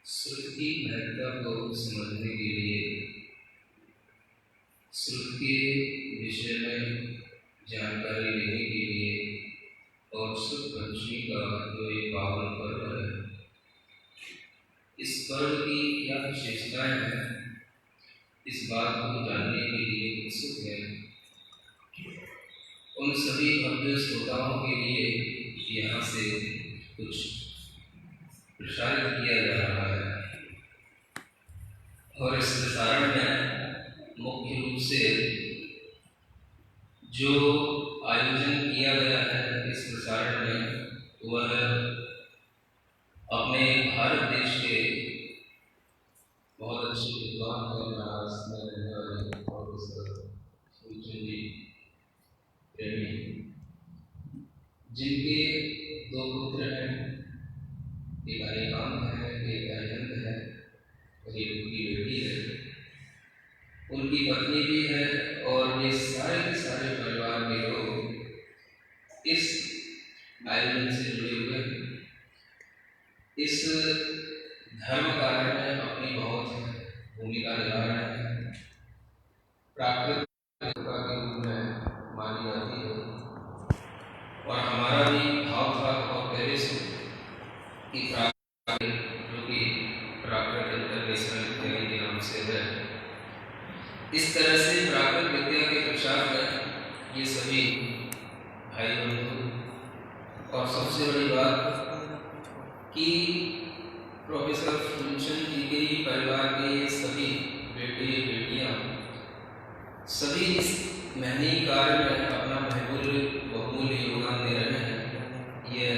श्रुत की महत्ता को समझने के लिए श्रुत के विषय में जानकारी लेने के लिए और शुद्ध पंचमी का जो एक पावन पर्व है, इस पर्व की क्या विशेषताएं हैं, इस बात को जानने के लिए उत्सुक है। उन सभी भव्य श्रोताओं के लिए यहाँ से कुछ प्रसारित किया जा रहा है और इस प्रसारण में मुख्य रूप से जो आयोजन किया गया है इस प्रसारण में वह अपने भारत देश के बहुत अच्छे विद्वान हैं, महाराष्ट्र में रहने वाले प्रोफेसर फूलचंद जी प्रेमी, जिनके दो पुत्र हैं, एक अरिकांत है, एक अरिहंत है और एक उनकी बेटी है, उनकी पत्नी भी है और ये सारे के सारे परिवार के लोग इस आयोजन से जुड़े हुए हैं। इस धर्म कार्य में अपनी बहुत भूमिका निभा रहे हैं। प्राकृतिक कृपा के रूप में मानी जाती है और हमारा भी भाव था बहुत पहले से कि जो कि प्राकृत इंटरनेशनल विद्या के नाम से है, इस तरह से प्राकृत विद्या के प्रचार में ये सभी भाई बंधु और सबसे बड़ी बात कि प्रोफेसर फूलचंद जी के ही परिवार के सभी बेटे बेटियां सभी इस महनीय कार्य में अपना बहुमूल्य योगदान दे रहे हैं। यह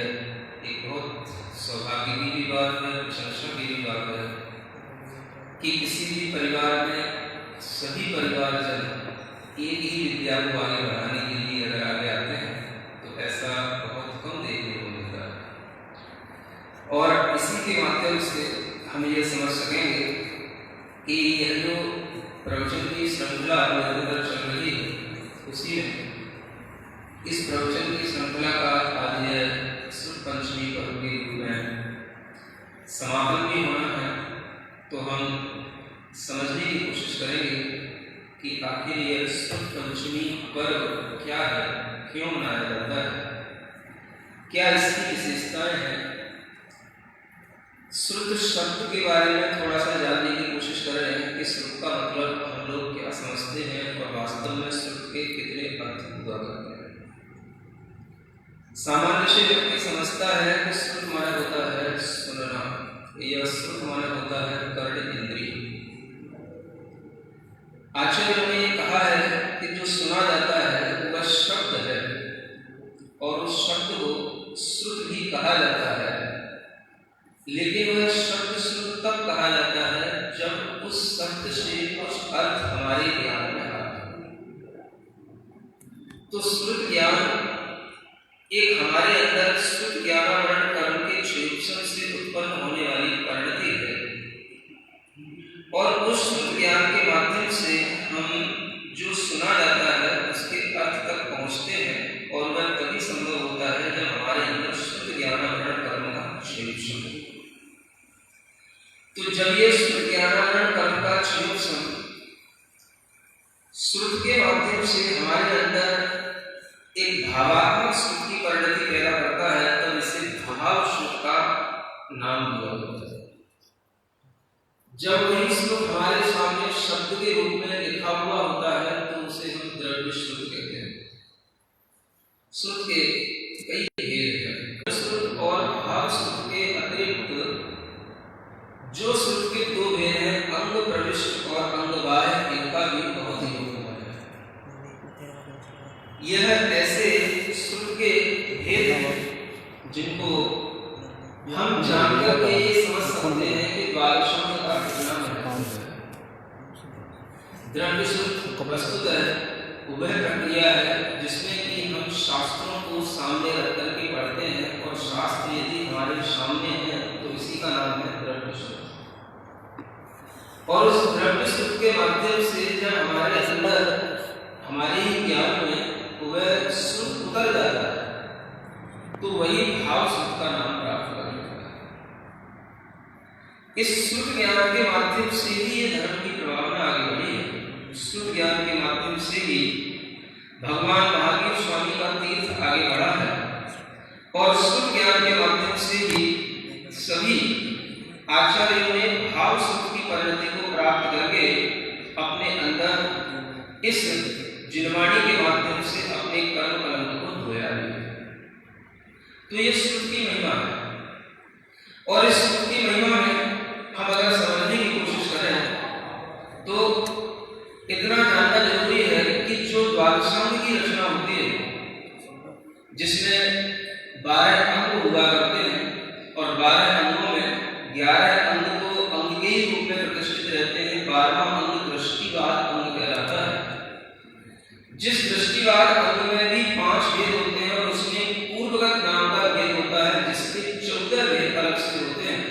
एक बहुत सौभाग्य की भी बात है, प्रशंसा की भी बात है कि किसी भी परिवार में सभी परिवारजन एक ही विद्या को आगे बढ़ाने के लिए अगर आगे आते हैं तो ऐसा बहुत कम देखने को मिलता है। और इसी के माध्यम से हम ये समझ सकेंगे कि यह जो प्रवचन की श्रृंखला निरंतर चल रही है, उसी में इस प्रवचन की श्रृंखला का आज यह शुद्ध पंचमी पर्व के रूप में समापन भी होना है। तो हम समझने की कोशिश करेंगे कि आखिर यह शुद्ध पंचमी पर्व क्या है, क्यों मनाया जाता है, क्या इसकी विशेषताएं हैं। श्रुत शब्द के बारे में थोड़ा सा जानने की कोशिश कर रहे हैं कि श्रुत का मतलब हम लोग क्या समझते हैं और वास्तव में श्रुत के कितने अर्थ हुआ करते हैं। सामान्य से व्यक्ति समझता है कि श्रुत माना होता है सुनना, यह श्रुत माना होता है कर्ण इंद्रिय। आचार्य ने कहा है कि जो सुना जाता है वह शब्द है और उस शब्द को श्रुत भी कहा जाता है, लेकिन वह शब्द श्रुत तब कहा जाता है जब उस शब्द से कुछ अर्थ हमारे ज्ञान में आता है। तो श्रुत ज्ञान एक हमारे अंदर श्रुत ज्ञानावरण कर्म के क्षेत्र से उत्पन्न होने वाली परिणति है और उस श्रुत ज्ञान के माध्यम से हम जो सुना जाता है उसके अर्थ तक पहुंचते हैं और वह तभी संभव होता है जब हमारे अंदर श्रुत ज्ञानावरण कर्म का क्षेत्र हो। तो जब ये श्रुत ज्ञानावरण कर्म का क्षेत्र श्रुत के माध्यम से हमारे अंदर एक भावात्मक श्रुत की परिणति पैदा करता है, तब इसे भाव श्रुत का नाम दिया जाता है। जब वही श्रुत हमारे सामने शब्द के रूप में लिखा हुआ होता है तो उसे हम द्रव्य श्रुत कहते हैं। श्रुत के कई भेद हैं। श्रुत और भाव श्रुत के अतिरिक्त जो श्रुत के दो भेद हैं, अंग प्रविष्ट और अंग बाह्य, इनका भी बहुत ही महत्व है। यह ऐसे श्रुत के भेद हैं जिनको हम जानकर के ये समझ सकते हैं कि द्वादशांग का कितना महत्व है। द्रव्य श्रुत प्रस्तुत है वह प्रक्रिया है जिसमें कि हम शास्त्रों को सामने रख करके पढ़ते हैं और शास्त्र यदि हमारे सामने है तो इसी का नाम है द्रव्य श्रुत। और उस द्रव्य श्रुत के माध्यम से जब हमारे अंदर हमारे ज्ञान में वह श्रुत उतर जाता है तो वही भाव श्रुत का नाम प्राप्त कर लेता है। इस श्रुत ज्ञान के माध्यम से ही ये धर्म की प्रभावना आगे बढ़ी है। श्रुत ज्ञान के माध्यम से ही भगवान महावीर स्वामी का तीर्थ आगे बढ़ा है और श्रुत ज्ञान के माध्यम से ही सभी आचार्यों ने भाव सुख की परिणति को प्राप्त करके अपने अंदर इस जिनवाणी के माध्यम से अपने कर्म कलंक को धोया है। तो ये श्रुत की महिमा है और इस श्रुत की महिमा में हम अगर समझने की कोशिश करें तो इतना जानना जरूरी है कि जो द्वादशांग की रचना होती है जिसमें 12 अंग हुआ करते हैं और 12 अंगों में 11 अंग तो अंग के ही रूप में प्रतिष्ठित रहते हैं। 12वां अंग दृष्टिवाद अंग कहलाता है। जिस दृष्टिवाद अंग में भी 5 भेद होते हैं और उसमें पूर्वगत नाम का भेद होता है जिसके 14 भेद अलग से होते हैं,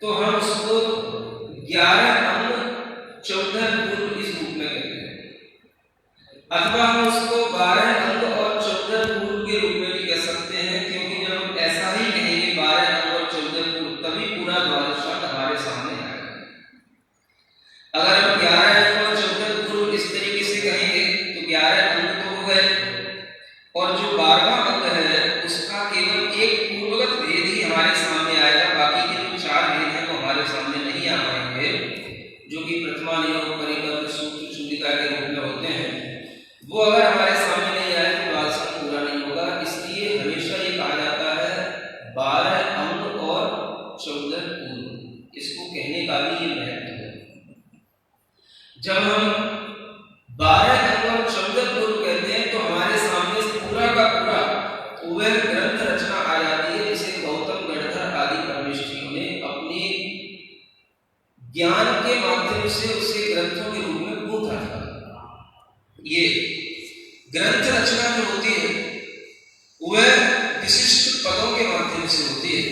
तो हम उसको 11 अंग 14 पूर्व इस रूप में कहते हैं, अथवा हम उसको 12 अंग और 14 पूर्व के रूप में भी कह सकते हैं, क्योंकि जब हम ऐसा ही कहेंगे 12 अंग और 14 पूर्व तभी पूरा द्वादशांग हमारे सामने आएगा। अगर हम 11 अंग और 14 पूर्व इस तरीके से कहेंगे तो 11 अंग तो हो गए और जो 12वां अंग है उसका केवल एक पूर्वगत भेद ही हमारे सामने आएगा। बाकी के जो 4 भेद हैं वो हमारे सामने नहीं आ पाएंगे, जो कि प्रथमा नियम परिकल्प सूत्र चूलिका के रूप में होते हैं। वो अगर हमारे सामने नहीं आए तो द्वादशांग पूरा नहीं होगा। इसलिए हमेशा ये कहा जाता है 12 अंग और 14 पूर्व। इसको कहने का भी ये महत्व है। जब हम 12 अंग और 14 पूर्व कहते हैं तो हमारे सामने पूरा का पूरा वह ग्रंथ रचना आ जाती है जिसे गौतम गणधर आदि परमेष्ठियों ने अपने ज्ञान के माध्यम से उसे ग्रंथों के रूप में गूंथा था। ये ग्रंथ रचना जो होती है वह विशिष्ट पदों के माध्यम से होती है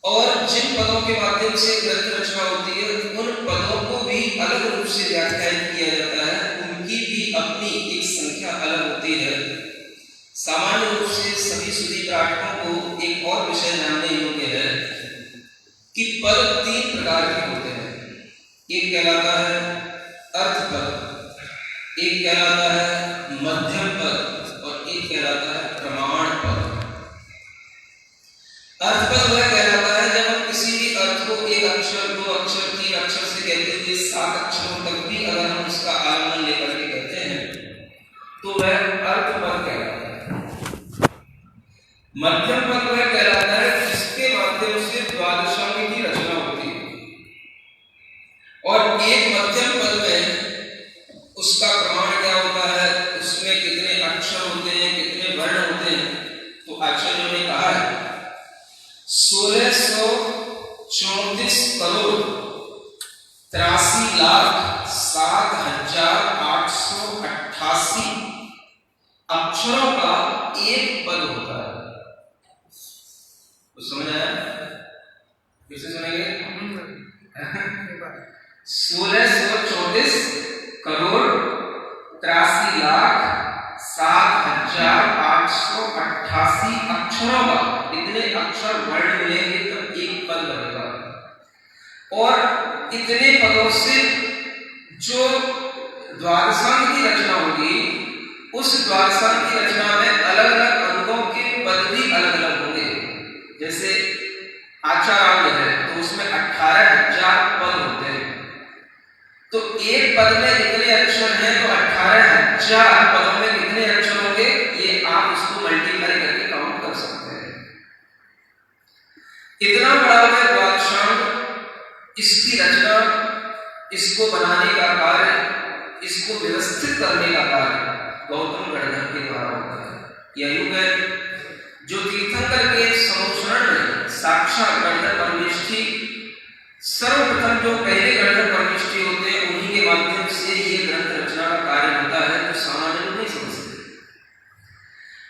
और जिन पदों के माध्यम से ग्रंथ रचना होती है उन पदों को भी अलग रूप से व्याख्यायित किया जाता है। उनकी भी अपनी एक संख्या अलग होती है। सामान्य रूप से सभी सुधी पाठकों को एक और विषय जानने योग्य है कि पद 3 प्रकार के होते हैं। एक कहलाता है अर्थ पद, एक कहलाता है मध्यम पद और एक कहलाता है प्रमाण पद। अर्थ पद वह कहलाता है जब हम किसी भी अर्थ को एक अक्षर, 2 अक्षर, 3 अक्षर से कहते हुए 7 अक्षरों तक भी अगर हम उसका आलम्बन लेकर के कहते हैं तो वह अर्थ पद कहलाता है। मध्यम पद वह कहलाता है जिसके माध्यम से द्वादशांग की रचना होती है और एक मध्यम पद में उसका प्रमाण क्या होता है, उसमें कितने अक्षर होते हैं, कितने वर्ण होते हैं। तो आचार्यों ने कहा है 1634 करोड़ 83 लाख 7,888 अक्षरों का एक पद होता है। तो समझ आया? फिर से सुनेंगे 1634 करोड़ 83 लाख 7,888 अक्षरों का, इतने अक्षर वर्ण मिलेंगे तब एक पद बनेगा। और इतने पदों से जो द्वादशांग की रचना होगी उस द्वादशांग की रचना में अलग अलग अंगों के पद भी अलग अलग होंगे। जैसे आचारांग है तो उसमें 18,000 पद होते हैं, तो एक पद में इतने अक्षर हैं तो 18,000 पदों में कितने अक्षर होंगे ये आप इसको मल्टीप्लाई करके काउंट कर सकते हैं। इतना बड़ा है द्वादशांग, इसकी रचना, इसको बनाने का कार्य, इसको व्यवस्थित करने का कार्य गौतम गणधर के द्वारा होता है। यह युग है जो तीर्थंकर के समुच्चरण में साक्षात गणधर परमेष्ठी, सर्वप्रथम जो पहले गणधर परमेष्ठी होते हैं उन्हीं के माध्यम से ये ग्रंथ रचना का कार्य होता है, तो सामान्य लोग नहीं समझते।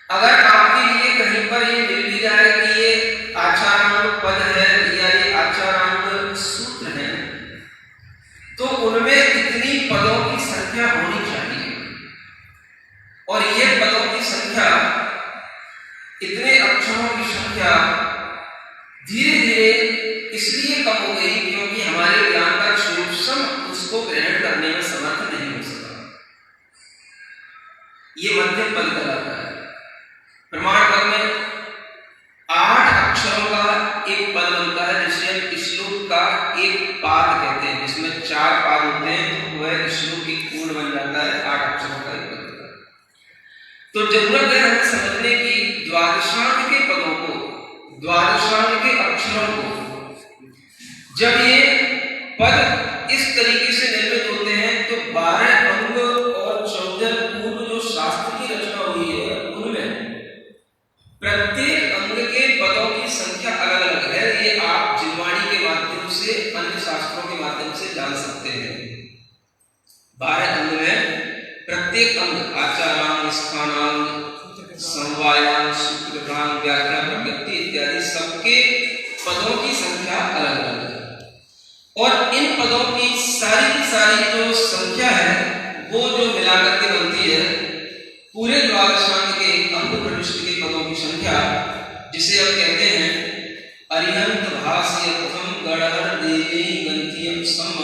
अगर आपके लिए कहीं पर ये मिल भी जाए कि ये आचारांग पद है या ये आचारांग सूत्र है, तो उनमें इतनी पदों की संख्या होनी चाहिए और ये पदों की संख्या, इतने अक्षरों की संख्या धीरे धीरे इसलिए कम हो गई क्योंकि हमारे ज्ञान का सूक्ष्म उसको ग्रहण करने में समर्थ नहीं हो सका। ये मध्यम पद कहलाता है। प्रमाण पद में 8 अक्षरों का एक पद बनता है जिसे हम श्लोक का एक पाद कहते हैं, जिसमें 4 पाद होते हैं तो वह श्लोक एक पूर्ण बन जाता है। 8 अक्षरों का एक पद होता है। तो जरूरत है हमें समझने की द्वादशांग के पदों को, द्वादशांग के अक्षरों को। जब ये पद इस तरीके से निर्मित होते हैं तो 12 अंग और 14 पूर्व जो शास्त्र की रचना हुई है उनमें प्रत्येक अंग के पदों की संख्या अलग अलग है। ये आप जिनवाणी के माध्यम से, अन्य शास्त्रों के माध्यम से जान सकते हैं। 12 अंग में प्रत्येक अंग आचारांग, स्थानांग, समवायां, सूत्रकांग, व्याकरण, प्रकृति इत्यादि सबके पदों की संख्या अलग अलग है। और इन पदों की सारी जो संख्या है वो जो मिलाकर के बनती है पूरे द्वादशांग के अंग प्रविष्ट के पदों की संख्या, जिसे हम कहते हैं अरिहंत भाष्य प्रथम गणहर देवी गंथियम सम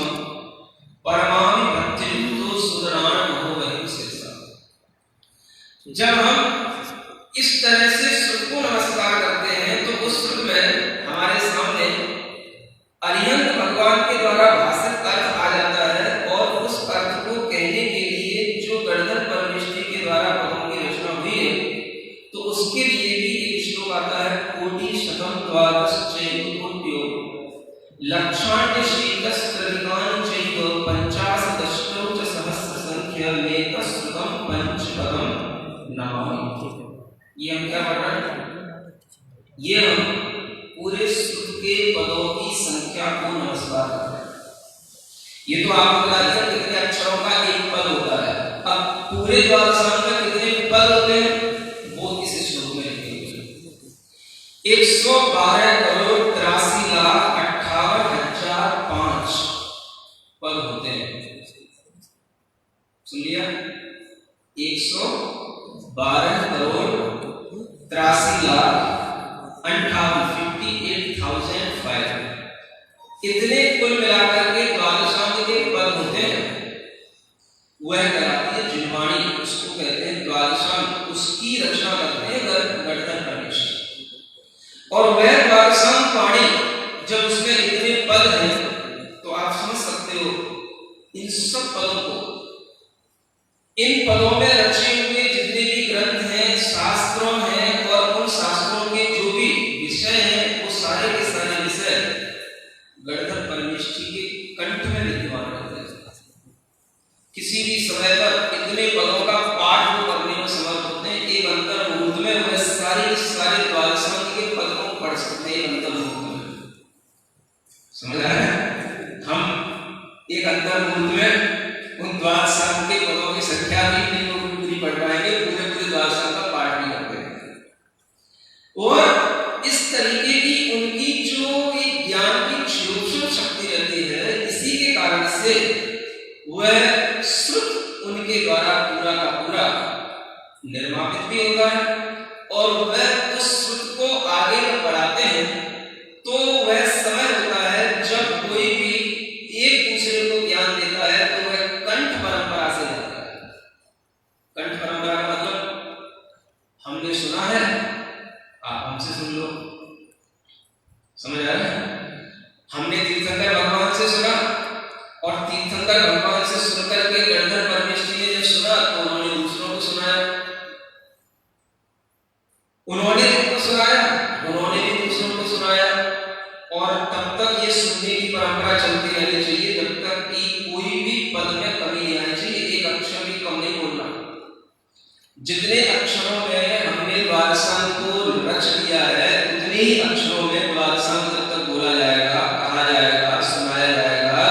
परमाम भक्तियुक्तो सुदराण भवहि शेषा। जब हम इस तरह से श्रुत को नमस्कार करते हैं तो उस श्रुत में हमारे सामने अरिहंत भगवान के द्वारा भाषित अर्थ आ जाता है और उस अर्थ को कहने के लिए जो गणधर परमेष्ठी के द्वारा पदों की रचना हुई है तो उसके लिए भी एक श्लोक आता है। कोटि शतम द्वादश चैव कोट्यो लक्षाण्य शीतस्त्रधिकान् चैव पंचाशदष्टौ च सहस्र संख्या मेतश्रुतम पंचपदम नमामि। ये हम क्या पढ़ रहे हैं? ये हम पूरे श्रुत के पदों की संख्या को नमस्कार करते हैं। ये तो आपको बता दिया कितने अक्षरों का एक पद होता है। अब पूरे द्वादशांग में कितने पद होते हैं वो इस श्लोक में लिखे हुए हैं। 112,83,58,005 पद होते हैं। सुन लिया? 112,83,58,005 इतने कुल मिलाकर के द्वादशांग के पद होते हैं। वह कहलाती है जिनवाणी, उसको कहते हैं द्वादशांग। उसकी रचना करते हैं गणधर परमेष्ठी। और वह द्वादशांग वाणी जब उसमें इतने पद हैं तो आप समझ सकते हो इन सब पदों को, इन पदों में रचे हुए जितने भी ग्रंथ हैं, शास्त्रों हैं और उन शास्त्रों के जो भी विषय हैं वो सारे के सारे विषय गणधर परमेष्ठी के कंठ में विद्यमान रहते हैं। किसी भी समय पर इतने पदों का पाठ वो करने में समर्थ होते हैं। एक अंतर मुहूर्त में वह सारे द्वादशांग के पद को पढ़ सकते हैं। अंतर मुहूर्त में समझ रहा है? हम एक अंतर मुहूर्त में उन द्वादशांग के पदों की संख्या भी नहीं पूरी पढ़ पाएंगे, पूरे द्वादशांग का पाठ भी कर पाएंगे। और इस तरीके की उनकी जो एक ज्ञान की सूक्ष्म शक्ति रहती है, इसी के कारण से वह श्रुत उनके द्वारा पूरा का पूरा निर्मापित भी होता है। और वह उस श्रुत को आगे बढ़ाते हैं तो वह समय होता है जब कोई भी एक दूसरे को ज्ञान देता है तो वह कंठ परंपरा से देता है। कंठ परंपरा का मतलब हमने सुना है, आप हमसे सुन लो। समझ आ रहा है? हमने तीर्थंकर भगवान से सुना और तीर्थंकर भगवान से सुनकर के गणधर परमेष्ठी ने जब सुना तो उन्होंने दूसरों को सुनाया, उन्होंने उनको सुनाया, उन्होंने भी दूसरों को सुनाया। और तब तक ये सुनने की परंपरा चलती रहनी चाहिए जब तक कि कोई भी पद में कमी नहीं आनी चाहिए। एक अक्षर भी कम नहीं बोलना। जितने अक्षरों में हमने द्वादशांग को रच दिया है उतने ही अक्षरों में द्वादशांग जब तक बोला जाएगा, कहा जाएगा, सुनाया जाएगा,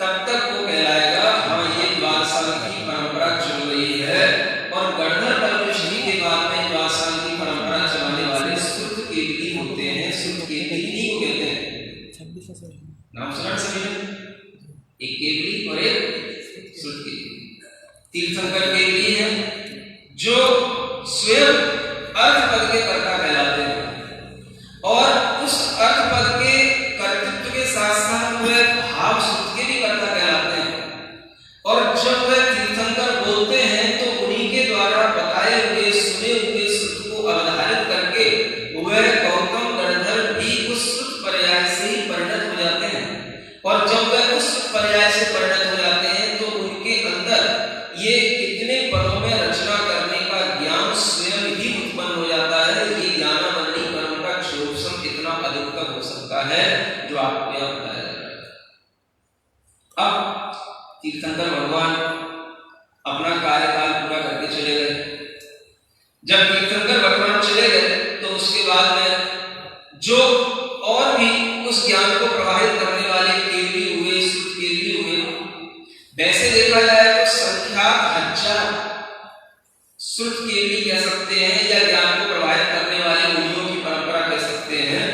तब तक वो कहलाएगा हाँ ये द्वादशांग की परंपरा चल रही है। और गणधर परमेष्ठी के बाद में द्वादशांग की परंपरा चलाने वाले श्रुत केवली होते हैं। श्रुत केवली को कहते हैं। नाम सुना सभी ने? एक केवली और एक श्रुत केवली। तीर्थंकर केवली है जो स्वयं अर्थ पद के कर्ता कहलाते हैं और उस अर्थ आपको यह बताया जा रहा है। अब तीर्थंकर भगवान अपना कार्यकाल पूरा करके चले गए। जब तीर्थंकर भगवान चले गए तो उसके बाद में जो और भी उस ज्ञान को प्रवाहित करने वाले केवली हुए, सुत केवली हुए, वैसे देखा जाए तो संख्या 1000 सुत केवली कह सकते हैं या ज्ञान को प्रवाहित करने वाले मुनियों की परंपरा कह सकते हैं।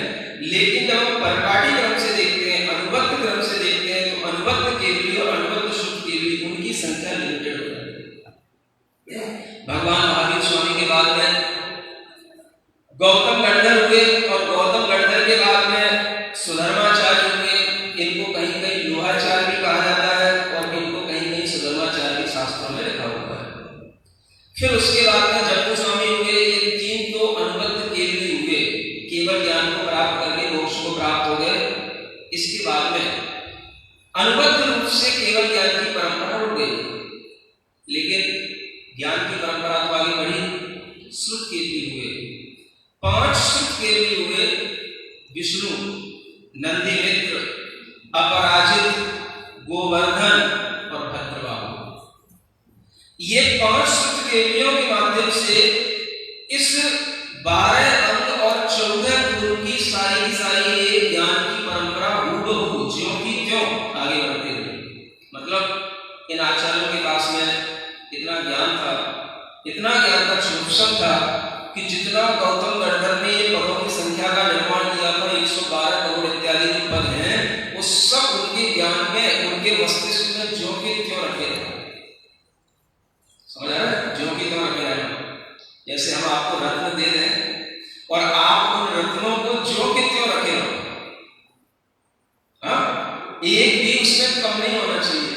लेकिन जब हम परिपाटी क्रम से देखते हैं, अनुबद्ध क्रम से देखते हैं, तो अनुबद्ध केवली और अनुबद्ध सुत केवली उनकी संख्या लिमिटेड हो जाती है। भगवान महावीर स्वामी के बाद में गौतम गणधर हुए और गौतम गणधर के बाद में सुधर्माचार्य हुए। इनको कहीं कहीं लोहाचार्य भी कहा जाता है और इनको कहीं कहीं सुधर्माचार्य भी शास्त्रों में लिखा हुआ है। फिर उसके बाद में जम्मू स्वामी हुए। ये 3 तो अनुबद्ध केवली हुए, केवल ज्ञान को प्राप्त करके मोक्ष को प्राप्त हो गए। इसके बाद में अनुबद्ध रूप से केवल ज्ञान की परंपरा उठ गई, लेकिन ज्ञान की परंपरा तो आगे बढ़ी। श्रुत केवली हुए, 5 श्रुत केवली हुए। विष्णु, नंदीमित्र, अपराजित, गोवर्धन और भद्रबाहु। ये 5 श्रुत केवलियों के माध्यम से इस 12 अंग और 14 गुरु की सारी ज्ञान की परंपरा हूबहू ज्यों की त्यों आगे बढ़ती रही। मतलब इन आचार्यों के पास में इतना ज्ञान था, इतना ज्ञान का क्षोभन था कि जितना गौतम गणधर ने ये पदों की संख्या का निर्माण किया था, 112 करोड़ इत्यादि जो पद हैं, वो सब उनके ज्ञान में, उनके मस्तिष्क में ज्यों के त्यों रखे रहे। समझ आ रहा है? ज्यों के त्यों रखे रहे। जैसे हम आपको रत्न दे दें और आप उन रत्नों को ज्यों के त्यों रखे रहो, हाँ, एक भी उसमें कम नहीं होना चाहिए,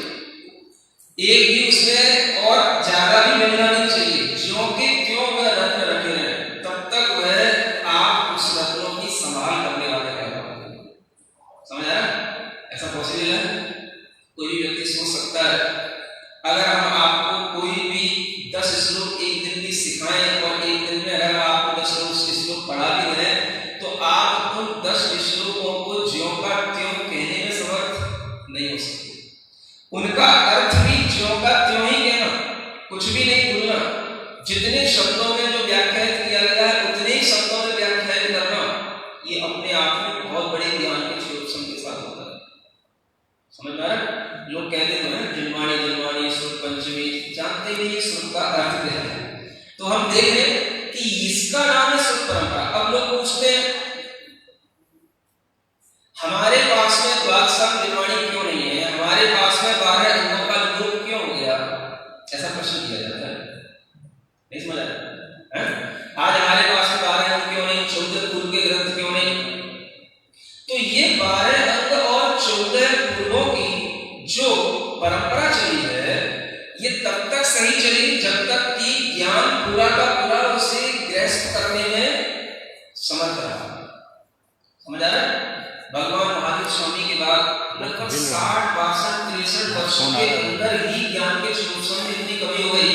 एक भी उसमें और ज्यादा भी मिलना नहीं चाहिए। ज्यों के त्यों वह रत्न रखे रहे, तब तक वह आप उस रत्नों की संभाल करने वाले कहलाओगे। समझ आ रहा है? ऐसा पॉसिबल है? कोई भी व्यक्ति सोच सकता है, अगर हम आपको कोई भी 10 श्लोक एक दिन भी सिखाएं और एक दिन में अगर आपको 10 श्लोक पढ़ा भी दें, तो आप उन 10 श्लोकों को ज्यों का त्यों कहने में समर्थ नहीं हो सकते। उनका अर्थ भी ज्यों का त्यों ही कहना, कुछ भी नहीं भूलना। जितने शब्दों में जो व्याख्यायित किया गया है उतने ही शब्दों में व्याख्यायित करना, ये अपने आप में बहुत बड़े ज्ञान के क्षोभन के साथ होता है। समझ में आ रहा है? लोग कहते तो हैं जिनवाणी जिनवाणी सुर पंचमी, जानते नहीं ये सुर का अर्थ क्या है। तो हम देख रहे हैं कि इसका नाम है सुर परंपरा। अब लोग पूछते हैं हमारे पास में द्वादशांग निर्वाणी क्यों नहीं है, हमारे पास में 12 अंगों का लोप क्यों हो गया, ऐसा प्रश्न किया जाता है। नहीं समझ आया? आज हमारे पास में 12 अंग क्यों नहीं, 14 पूर्व के ग्रंथ क्यों नहीं? तो ये 12 अंग और 14 पूर्वों की जो परंपरा चली है, ये तब तक सही चली जब तक कि ज्ञान पूरा का पूरा उसे ग्रस्त करने में समर्थ रहा। समझ आ रहा है? भगवान महावीर स्वामी के बाद लगभग 60, 62, 63 वर्षों के अंदर ही ज्ञान के क्षोभन में इतनी कमी हो गई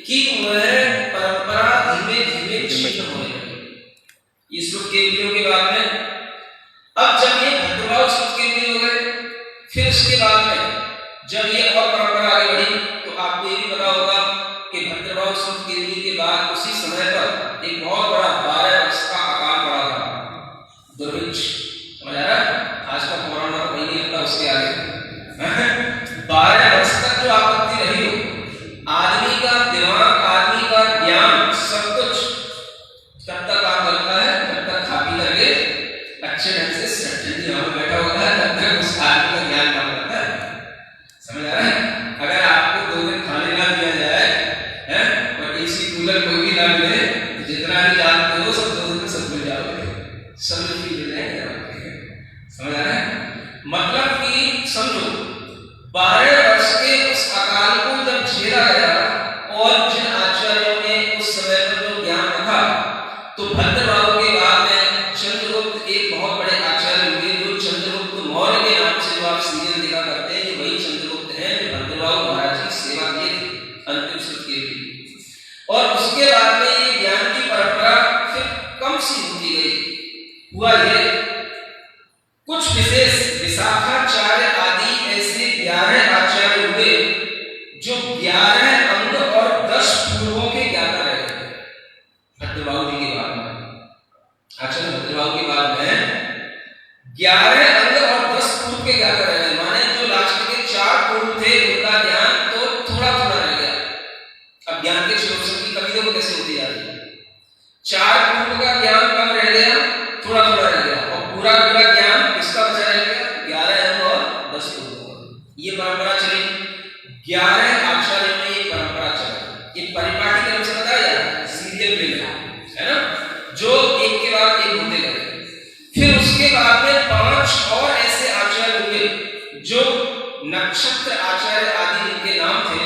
कि वह परंपरा धीमे धीमे क्षीण होने लगी। इस श्लोक केवलियों के बाद में अब जब ये भद्रबाहु श्लोक केवली हो गए, फिर उसके बाद में जब ये और परंपरा आगे बढ़ी, तो आपको ये भी पता होगा कि भद्रबाहु श्लोक केवली के बाद उसी समय पर एक बहुत बड़ा 12 वर्ष का अकाल पड़ा था, दुर्भिक्ष। समझ आ रहा है? आज का पुराण और वही नहीं लगता उसके आगे 12 वर्ष तक जो आपत्ति रही हो, आदमी का दिमाग, आदमी का ज्ञान, सब कुछ तब तक काम करता है जब तक खा पी करके अच्छे ढंग से सेट में बैठा होता है, तब तक उस आदमी का ज्ञान काम करता है। समझ आ रहा है? अगर आपको 2 दिन खाने ना दिया जाए और एसी कूलर कोई भी ना मिले, तो जितना भी जानते हो सब 2 दिन में सब भूल जाओगे, सब फील हो जाएंगे। समझ आ रहा है? मतलब कि समझो 12 वर्ष के उस अकाल को जब झेला गया और जिन आचार्यों ने उस समय पर जो ज्ञान रखा, तो भद्रबाहु के बाद में चंद्रगुप्त एक बहुत बड़े आचार्य हुए, जो चंद्रगुप्त मौर्य के नाम से जो आप सीरियल देखा करते हैं, वही चंद्रगुप्त हैं जो भद्रबाहु महाराज की सेवा किए अंतिम श्रुत के लिए। और उसके बाद में ये ज्ञान की परंपरा फिर कम सी होती गई। हुआ ये कुछ विशेष आचरण भद्रभाव के बाद में 11 अंग और 10 पूर्व के ज्ञाता रह गए, माने जो लास्ट के 4 पूर्व थे उनका ज्ञान तो थोड़ा थोड़ा रह गया। अब ज्ञान के श्लोक की कमी देखो कैसे होती जा रही है। 4 पूर्व का ज्ञान कम रह गया, थोड़ा थोड़ा रह गया, और पूरा पूरा ज्ञान किसका बचा रह गया? 11 अंग और 10 पूर्व। ये परंपरा चली, 11 आचार्यों में ये परंपरा चली। ये परिपाटी क्रम से बताया सीरियल में है ना, जो एक के बाद एक होते गए। फिर उसके बाद में 5 और ऐसे आचार्य हुए जो नक्षत्र आचार्य आदि इनके नाम थे,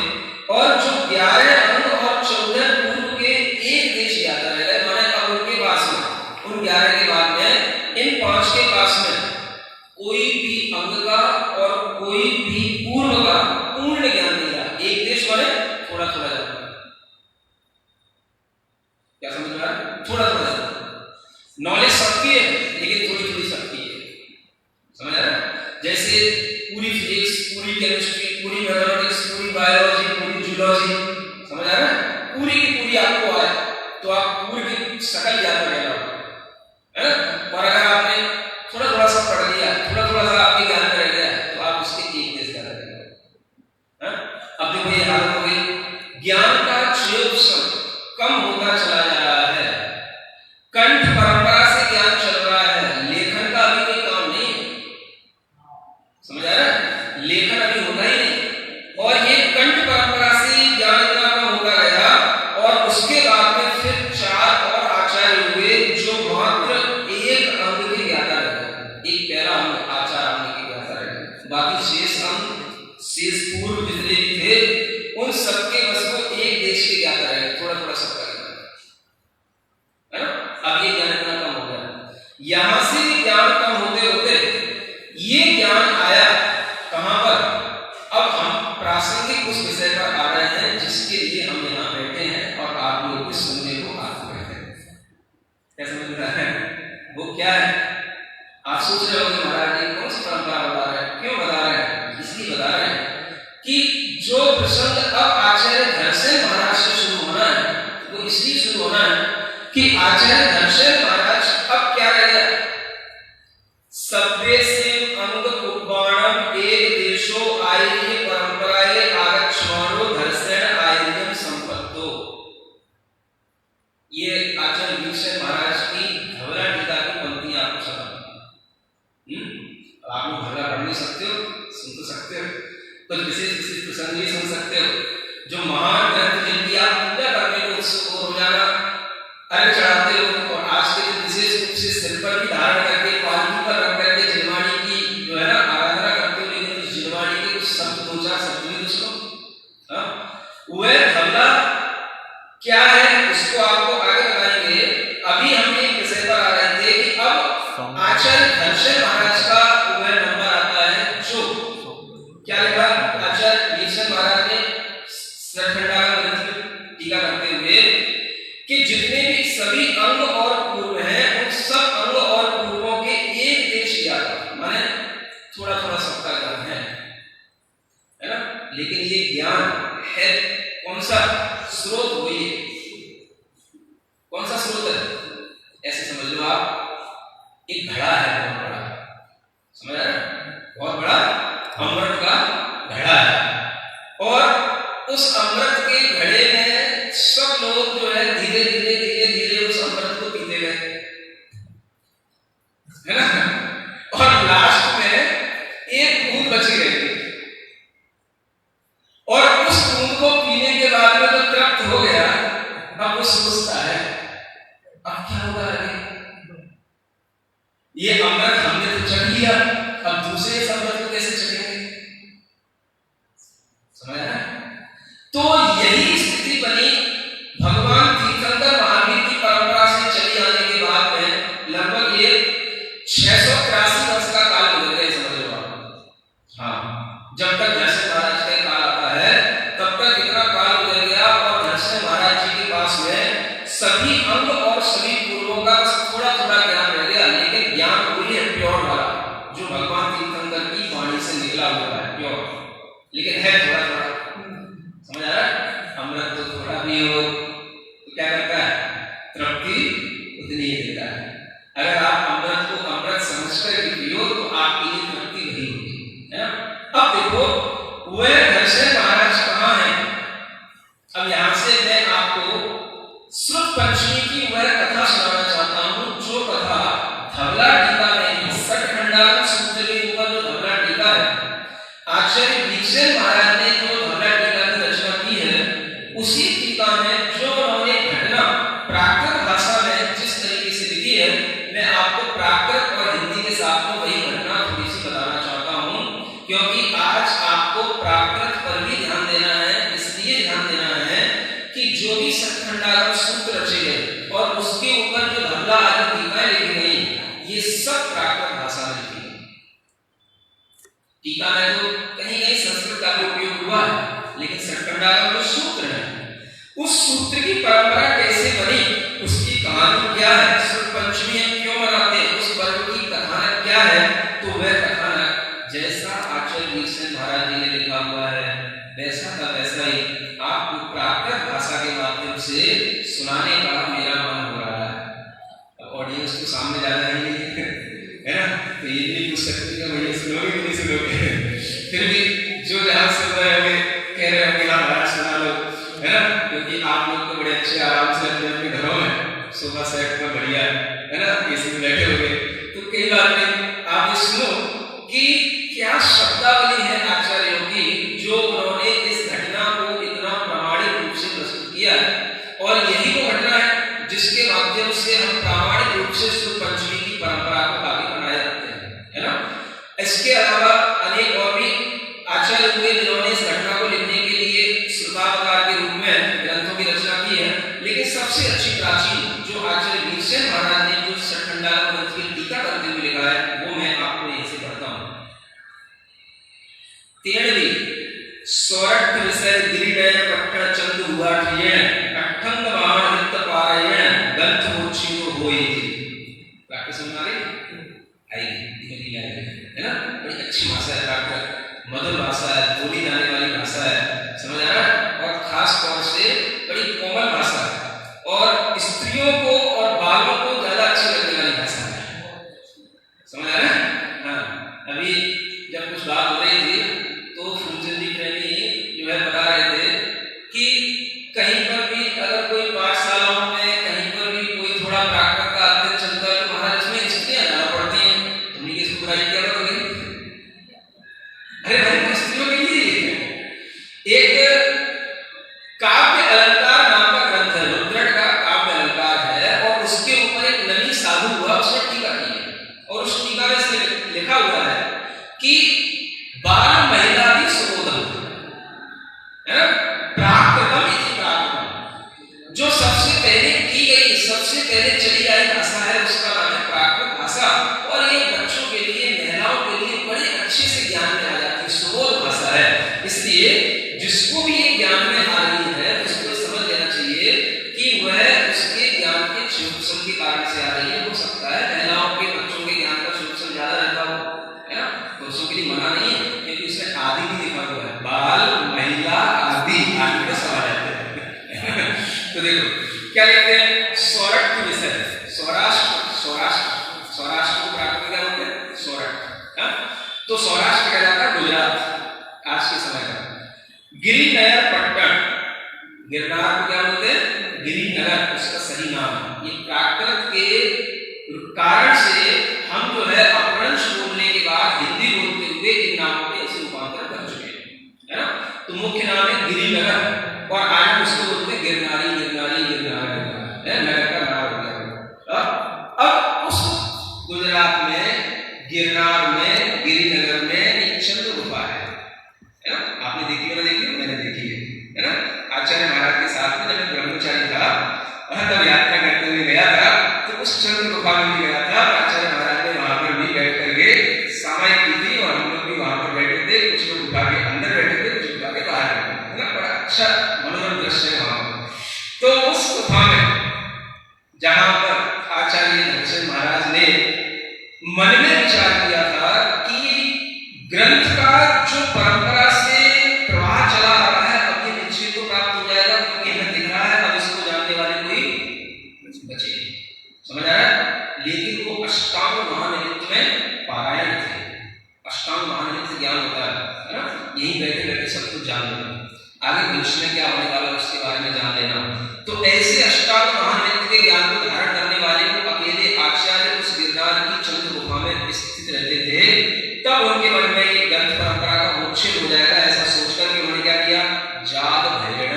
और जो 11 अंग और 14 पूर्व के एक देश यात्रा रह गए, माने अब उनके पास में उन 11 के बाद में इन 5 के पास में कोई भी अंग का और कोई भी पूर्व का पूर्ण ज्ञान नहीं रहा। एक देश वाले थोड़ा थोड़ा जाता, क्या समझ में आ रहा है? थोड़ा थोड़ा जाता, नॉलेज सबकी है लेकिन थोड़ी थोड़ी सबकी है, समझ आ रहा है? जैसे पूरी फिजिक्स, पूरी केमिस्ट्री, पूरी मैथमेटिक्स, पूरी बायोलॉजी, पूरी जूलॉजी, समझ आ रहा है? पूरी की पूरी आपको आए तो आप पूरी की सकल ज्ञान कर लेना है। और अगर आपने थोड़ा थोड़ा सा पढ़ लिया, थोड़ा थोड़ा सा आपके ज्ञान में रह गया, तो आप उसके एक देश का रह गए। अब देखो ये हालत हो गई, ज्ञान का क्षेत्र कम होता चला जा रहा है, कंठ परंपरा से ज्ञान चल रहा है, लेखन का अभी कोई काम नहीं, समझ आ रहा है? लेखन अभी होता ही नहीं, और ये कंठ परंपरा से ज्ञान इतना कम होता गया, और उसके बाद में फिर 4 और आचार्य हुए जो मात्र एक अंग के ज्ञाता रहे, एक पहला अंग आचार अंग के ज्ञाता रहे, बाकी शेष अंग शेष पूर्व जितने भी थे उन सबके बस को एक देश के ज्ञाता रहे, थोड़ा थोड़ा सबका है ना। अब ये ज्ञान इतना कम हो गया, यहां से भी ज्ञान कम होते होते ये ज्ञान आया कहां पर? अब हम प्रासंगिक उस विषय पर आ रहे हैं जिसके लिए हम यहाँ बैठे हैं और आप लोग भी सुनने को आते हैं। क्या समझ में आ रहा है? वो क्या है? आप सोच रहे होंगे महाराज जी कौन सी परंपरा बता रहे हैं, क्यों बता रहे हैं? इसलिए बता रहे हैं कि जो प्रसंग अब आचार्य धनसेन महाराज से शुरू होना है वो इसलिए शुरू होना है कि आचार्य धनसेन महाराज अब क्या रह गया? सभ्य से अंग कुर्बाणम एक देशो आर्य परंपराए आरक्षमाणो धनसेन आर्यम संपत्तो। ये आचार्य धनसेन महाराज की धवला टीका की पंक्तियां आपको समझ, आप लोग धवला पढ़ नहीं सकते हो, सुन तो सकते हो, तो विशेष विशेष प्रसंग ये सुन सकते हो। जो महान ग्रंथ जिनकी आप पूजा करने को उत्सुक हो, रोजाना अर्घ चढ़ाते हो, और आज के दिन विशेष रूप से सिर पर भी धारण करके पालकी पर रख करके जिनवाणी की जो है ना आराधना करते हो, लेकिन उस जिनवाणी के कुछ शब्द दो चार शब्द भी सुनो। वह धवला क्या है उसको आपको आगे बताएंगे। अभी हम एक विषय पर आ रहे थे कि अब आचार्य धनसेन महाराज का वह नंबर आता है जो क्या लिखा आचार्य धनसेन महाराज ने सरखंडा का ग्रंथ टीका करते हुए कि जितने भी सभी अंग और पूर्व हैं उन सब अंग और पूर्वों के एक देश ज्ञान, माने थोड़ा थोड़ा सबका ज्ञान है ना, लेकिन ये ज्ञान है कौन सा? स्रोत वही है। कौन सा स्रोत है? ऐसे समझ लो आप, एक घड़ा है बहुत बड़ा, समझ रहे हैं? बहुत बड़ा अमृत का घड़ा है, और उस अमृत के घड़े में सब लोग जो है धीरे धीरे धीरे धीरे उस अमृत को पीते गए, है ना, और लास्ट में एक बूंद बची रही, और उस बूंद को पीने के बाद में तो तृप्त हो गया। अब वो सोचता है अब क्या होगा आगे? ये अमृत हमने तो चख लिया, अब दूसरे इस अमृत को कैसे चखेंगे? समझ रहे हैं? तो यही स्थिति बनी भगवान तीर्थंकर महावीर की परंपरा से चली आने के बाद में लगभग ये 683 वर्ष का काल गुजर गया, समझ लो आप। हाँ, जब तक धनसेन महाराज का काल आता है तब तक इतना काल गुजर गया, और धनसेन महाराज जी के पास में सभी अंग और सभी पूर्वों का थोड़ा थोड़ा ज्ञान रह गया, लेकिन ज्ञान वही है प्योर वाला जो भगवान तीर्थंकर की वाणी से निकला हुआ है, प्योर, लेकिन है थोड़ा थोड़ा। समझ आ रहा है? अमृत तो थोड़ा भी हो तो क्या करता है? तृप्ति उतनी ही देता है। अगर आप अमृत को अमृत समझकर भी पियो तो आपकी ये तृप्ति नहीं होगी, है ना। अब देखो वह घनश्याम महाराज कहाँ है। अब यहाँ से मैं आपको श्रुत पंचमी की वह कथा सुनाना चाहता हूँ जो कथा धवला टीका में सठखंडागम सूत्र के ऊपर जो धवला टीका है, आचार्य वीरसेन महाराज ने जो धवला टीका की रचना की है, उसी टीका में जो उन्होंने घटना प्राकृत भाषा में जिस तरीके से लिखी है, मैं आपको प्राकृत और हिंदी के साथ में वही घटना थोड़ी सी बताना चाहता हूँ, क्योंकि आज आपको प्राकृत पर भी ध्यान देना है। इसलिए ध्यान देना है कि जो भी सठखंडागम सूत्र रचे गए और उसके ऊपर जो धवला आदि टीकाएं लिखी गई, ये सब प्राकृत भाषा में लिखी गई। टीका में तो कहीं कहीं संस्कृत का भी उपयोग हुआ है, लेकिन सठखंडागम जो सूत्र है, उस सूत्र की परंपरा कैसे बनी, उसकी कहानी क्या है, श्रुत पंचमी हम क्यों मनाते हैं, उस पर्व की कथानक क्या है, तो वह कथानक जैसा आचार्य वीरसेन महाराज जी ने लिखा हुआ है वैसा का वैसा ही आपको प्राकृत भाषा के माध्यम से सुनाने का मेरा मन हो रहा है। ऑडियंस तो सामने ज्यादा ही नहीं है ना, तो ये नहीं पूछ सकती कि भैया सुनोगे कि नहीं सुनोगे, फिर भी जो जहां सुन रहे होंगे कह रहे होंगे हाँ महाराज सुना लो, है ना, क्योंकि आप लोग तो बड़े अच्छे आराम से अपने अपने घरों में सोफा सेट पर बढ़िया है ना, एसी में बैठे होंगे, तो कई बार में आप ये सुनो कि क्या शब्दावली है आचार्यों की जो उन्होंने इस घटना को इतना प्रामाणिक रूप से प्रस्तुत किया है। और यही वो घटना है जिसके माध्यम से हम प्रामाणिक रूप से श्रुत पंचमी की परंपरा को आगे बढ़ाए रखते हैं, है ना। इसके अलावा अनेक और भी आचार्य हुए जिन्होंने इस घटना को लिखने के लिए श्रुतावतार के रूप में ग्रंथों की रचना की है, लेकिन सबसे अच्छी प्राचीन जो आचार्य वीरसेन महाराज ने जो सठखंडागम ग्रंथ की टीका करते हुए लिखा है, वो मैं आपको यहीं से पढ़ता हूँ। तेणवी सौरठ विषय गिरिडय पट्टण चंद हुआ ठियण अठंग बाण नित्य पारायण ग्रंथ मोक्षियो होई। वाक्य समझ आ गई? आएगी, है ना। बड़ी अच्छी भाषा है, प्राकृत मधुर भाषा है, बोली जाने वाली भाषा है, समझ आ रहा है, और खास तौर से बड़ी कोमल भाषा है और स्त्रियों को और बालों को ज्यादा अच्छी लगने वाली भाषा है, समझ आ रहा है। हाँ, अभी जब कुछ बात हो रही थी तो फूलचंद जी प्रेमी जो है बता रहे थे कि कहीं पर भी अगर कोई पाठशालाओं में कहीं पर भी कोई थोड़ा प्राकृत का अध्ययन चलता है तो महाराज इसमें स्त्रियां ज्यादा पढ़ती हैं, तुमने किसको बुराई किया करोगे? अरे भाई स्त्रियों के लिए एक काव्य अलंकार नाम का ग्रंथ है, रुद्रट का काव्य अलंकार है, और उसके ऊपर एक नवी साधु हुआ उसने टीका की है, और उस टीका में इसमें लिखा हुआ है कि बाल महिला भी सुबोधम, है ना, प्राकृतम इति प्राकृतम, जो सबसे पहले की गई सबसे पहले चली आई भाषा है उसका नाम है प्राकृत भाषा, और ये बच्चों के लिए महिलाओं के लिए बड़े अच्छे से ज्ञान में आ जाती है, सुबोध भाषा है। इसलिए जिसको भी ये ज्ञान में आ रही है उसको समझ लेना चाहिए कि वह उसके ज्ञान के शोषण के कारण से आ रही है। हो सकता है महिलाओं के बच्चों के ज्ञान का शोषण ज्यादा रहता हो, है ना, तो उसके लिए मना नहीं है, क्योंकि उसमें आदि भी लिखा हुआ है, बाल महिला आदि आदि का सवाल है। तो देखो क्या लिखते हैं, सौरठ विषय, सौराष्ट्र, सौराष्ट्र, सौराष्ट्र को प्राकृत क्या बोलते हैं, सौरठ, तो सौराष्ट्र कह जाता है गुजरात आज के समय का। गिरिनगर पट्टन, गिरनार को क्या बोलते हैं, गिरिनगर, उसका सही नाम। ये प्राकृत के कारण से हम जो है अपभ्रंश बोलने के बाद हिंदी बोलते हुए इन नामों में इसे रूपांतर कर चुके हैं, है ना। तो मुख्य नाम है गिरिनगर, और आज उसको बोलते हैं गिरनारी, गिरनारी, गिरनार, है नगर का नाम हो गया। अब उस गुजरात में गिरनार में गिरिनगर में एक चंद्र गुफा है ना, आपने देखी है, देखी है, मैंने देखी है ना। आचार्य महाराज के साथ में जब ब्रह्मचारी था और तब यात्रा करते हुए गया था, तो उस चंद्र गुफा में भी गया था, आचार्य महाराज ने वहां पर भी बैठ करके सामायिक की थी, और हम लोग भी वहां पर बैठे थे, कुछ लोग गुफा के अंदर बैठे थे, कुछ गुफा के बाहर बैठे थे, ना, बड़ा अच्छा मनोरम दृश्य है वहां पर। तो उस गुफा में जहां पर आचार्य वीरसेन महाराज ने मन में विचार किया था कि ग्रंथ का जो परंपरा से प्रवाह चला आ रहा है अब ये निश्चय को प्राप्त हो जाएगा, क्योंकि हमें दिख रहा है अब इसको जानने वाले कोई बचे नहीं, समझ आ रहा है। लेकिन वो अष्टांग महानृत्य में पारायण थे। अष्टांग महानृत्य ज्ञान होता है ना, यही बैठे बैठे सब कुछ जान लेना, आगे भविष्य में क्या होने वाला उसके बारे में जान लेना। तो ऐसे अष्टांग महानृत्य के ज्ञान को धारण करने वाले को अकेले आचार्य उस गिरनार की चंद्र गुफा में स्थित रहते थे। तब उनके मन में एक ग्रंथ परंपरा का मोक्षित हो जाएगा, ऐसा सोचकर के उन्होंने क्या किया, जाग भयण,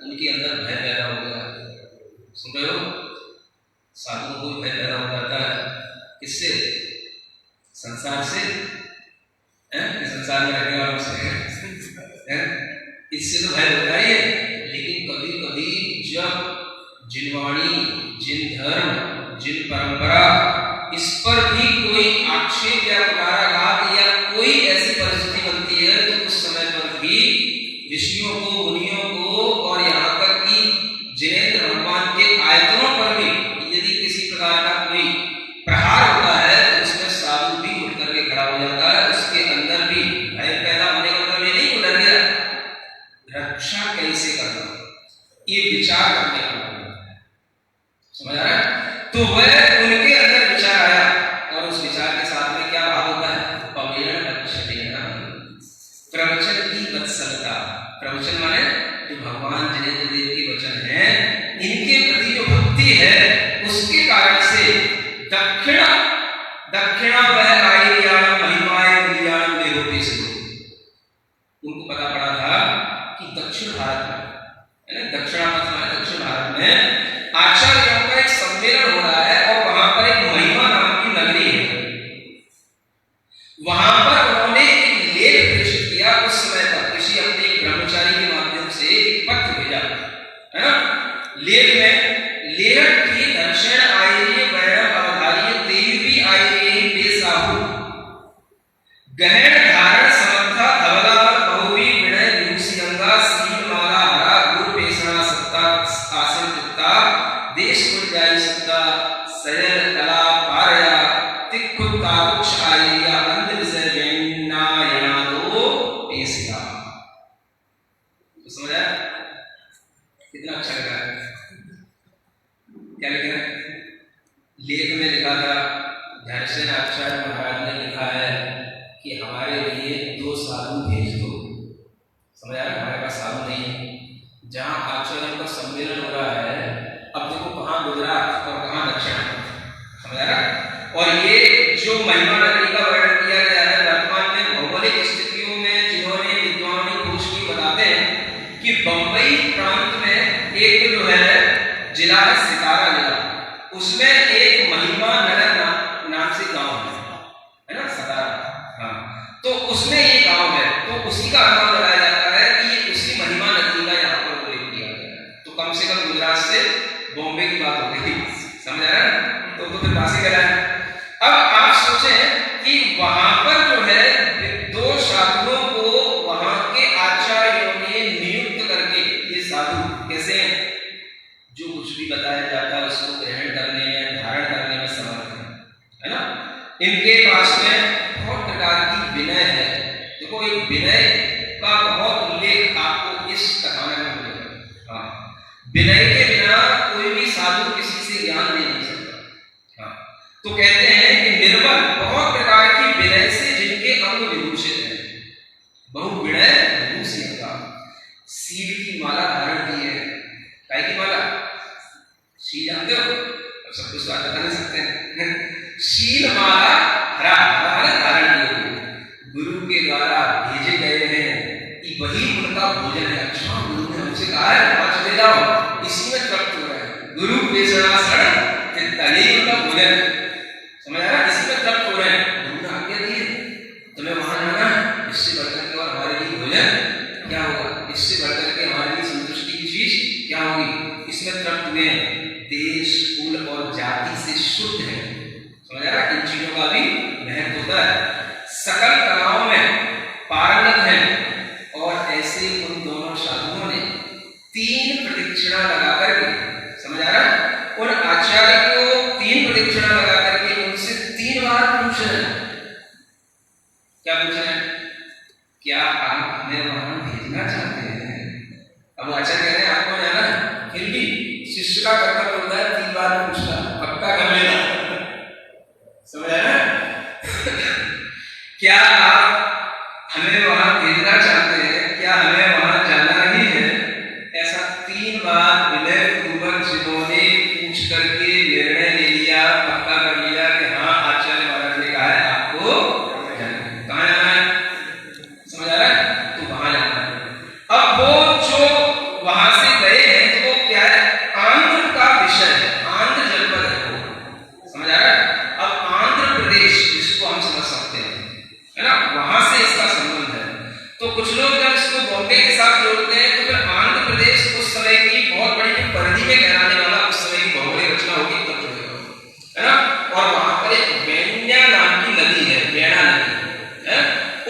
उनके अंदर भय पैदा हो गया। सुन रहे हो, साधुओं को भय पैदा हो जाता है, किससे? संसार से, संसार में रहने वालों से, इससे तो भय होता ही है। लेकिन कभी कभी जब जिनवाणी, जिन धर्म, जिन परंपरा, इस पर भी कोई आक्षेप या कुठाराघात या कोई ऐसी परिस्थिति बनती है तो उस समय पर भी ऋषियों को, मुनियों को और यहाँ तक कि जिनेंद्र भगवान के आयतनों पर भी यदि किसी प्रकार का कोई प्रहार होता है तो उसमें साधु भी उठ करके खड़ा हो जाता है। उसके अंदर भी भय पैदा होने का मतलब ये नहीं कि डर गया, रक्षा कैसे करना, ये विचार करने का समझ आ रहा है। तो वह उनके अंदर विचार आया और उस विचार के साथ में क्या भाव होता है, पवेण लक्ष्यतेन, प्रवचन की वत्सलता। प्रवचन माने जो भगवान जिनेंद्र देव के वचन हैं, इनके प्रति जो भक्ति है उसके कारण से दक्षिणा वह आयर्याण महिमाय विलियाण देवोपेश, उनको पता पड़ा था कि दक्षिण भारत में, दक्षिणापथ माने दक्षिण भारत में आचार्यों का एक सम्मेलन हो रहा है और वहां पर एक महिमा नाम की नगरी है। वहां पर उन्होंने एक लेख प्रेषित किया। उस समय पर ऋषि अपने एक ब्रह्मचारी के माध्यम से एक पत्र भेजा, है ना। लेख में लेख की दक्षिण आयर्य वैरव अवधार्य तेलवी आयर्य बेसाहु गहन धारण समर्था धवला बहुवी विनय विभूषियंगा सीलमाला हरा गुरु पेशना सत्ता आसन चित्ता देश कुल जाई सत्ता सयल कला पारया तिक्खुता कुछ आयर्या अंध विषय व्यनायना दो पेशना। तो समझ आया कितना अच्छा लगा है? क्या लिखा है लेख में? लिखा था धैर्यसेन आचार्य महाराज ने लिखा है कि हमारे लिए 2 साधु भेज दो। समझ आया, हमारे पास साधु नहीं है। जहाँ आचार्यों का सम्मेलन हो रहा है, अब देखो कहाँ गुजरात और कहाँ दक्षिण, समझ आ रहा। और ये जो महिमा नगरी का वर्णन किया गया है, वर्तमान में भौगोलिक स्थितियों में जिन्होंने विद्वानों ने खोज की बताते हैं कि बंबई प्रांत में एक जो है जिला है सितारा जिला, उसमें एक महिमा नगर नाम से गांव है ना, सतारा। हाँ, तो उसमें ये गांव है, तो उसी का अनुमान लगाया जाता है कि ये उसी महिमा नगरी का यहाँ पर उल्लेख किया गया है। तो कम से कम गुजरात से बॉम्बे की बात हो गई, समझ आ रहा है? तो फिर बासी करा है। अब आप सोचें कि वहां पर जो है 2 साधुओं को वहां के आचार्यों ने नियुक्त करके, ये साधु कैसे हैं, जो कुछ भी बताया जाता है उसको ग्रहण करने में, धारण करने में समर्थ है ना। इनके पास में बहुत प्रकार की विनय है। देखो एक विनय का बहुत उल्लेख आपको इस कथानक में मिलेगा। हाँ, विनय के बिना कोई भी साधु किसी से ज्ञान दे नहीं सकता। हाँ, तो कहते हैं कि निर्मल बहुत प्रकार की विनय से जिनके अंग विभूषित हैं, बहु विनय विभूषियंगा, सील की माला धारण की है। काय की माला? शील जानते हो? अब सब कुछ बात बता नहीं सकते हैं। शील माला हरा धारण की है, गुरु के द्वारा भेजे गए हैं कि वही उनका भोजन है। अच्छा, गुरु ने हमसे कहा है वहां चले जाओ, इसी में तृप्त हो रहे हैं। गुरु पेशणासन यही उनका भोजन, समझ आ रहा है? इसी में तृप्त हो रहे हैं। गुरु ने आज्ञा दी है तुम्हें वहां जाना है, इससे बढ़कर के और हमारे लिए भोजन क्या होगा, इससे बढ़कर के हमारे लिए संतुष्टि की चीज क्या होगी, इसमें तृप्त हुए हैं। देश कुल और जाति से शुद्ध है, समझ आ रहा है? इन चीजों का भी महत्व होता है। सकल कलाओं में पारंगत है। और ऐसे उन दोनों साधुओं ने 3 प्रदक्षिणा लगा करके, समझ आ रहा है, उन आचार्य को 3 प्रदक्षिणा लगा करके उनसे 3 बार पूछा है। क्या पूछा है? क्या आप हमें वहां भेजना चाहते हैं? अब आचार्य कह रहे हैं आपको जाना है, फिर भी शिष्य का कर्तव्य होता है 3 बार पूछना, पक्का कर लेना। क्या आप हमें वहां भेजना चाहते हैं? क्या हमें वहां जाना ही है? ऐसा 3 बार विनय पूर्वक जिन्होंने पूछ करके निर्णय ले लिया, पक्का कर लिया कि हाँ आचार्य महाराज ने कहा है आपको जाना है। कहाँ जाना है? समझ आ रहा है? तो वहां जाना है। अब वो जो वहां से गए हैं तो वो क्या है? आंध्र का विषय है, आंध्र जनपद है वो। समझ आ रहा है? अब आंध्र प्रदेश जिसको हम समझ सकते हैं, है ना, वहां से इसका संबंध है। तो कुछ लोग जब इसको बॉम्बे के साथ जोड़ते हैं तो फिर आंध्र प्रदेश उस समय की बहुत बड़ी परिधि में कहलाने वाला उस समय की भौगोलिक रचना होगी तब जुड़ेगा, है ना। और वहां पर एक वेण्या नाम की नदी है, वेणा नदी है,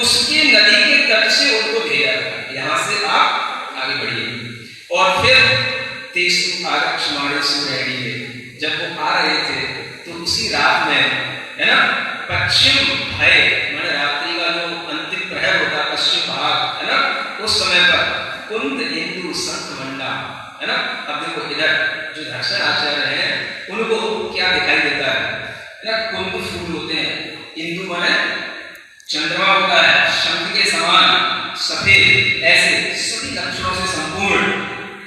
उसकी नदी के तट से उनको भेजा गया, यहाँ से आप आगे बढ़िए। और फिर तेसु आरक्षमाणे सुरेडी जब वो आ रहे थे तो उसी रात में, है ना, पश्चिम भय माने रात्रि का जो अंतिम प्रहर होता है, पश्चिम भाग, है ना, उस समय पर कुंद इंदु संत मंडा, है ना। अब देखो इधर जो दर्शन आचार्य हैं उनको क्या दिखाई देता है ना, कुंद फूल होते हैं, इंदु माने चंद्रमा होता है, शंख के समान सफेद, ऐसे सभी लक्षणों से संपूर्ण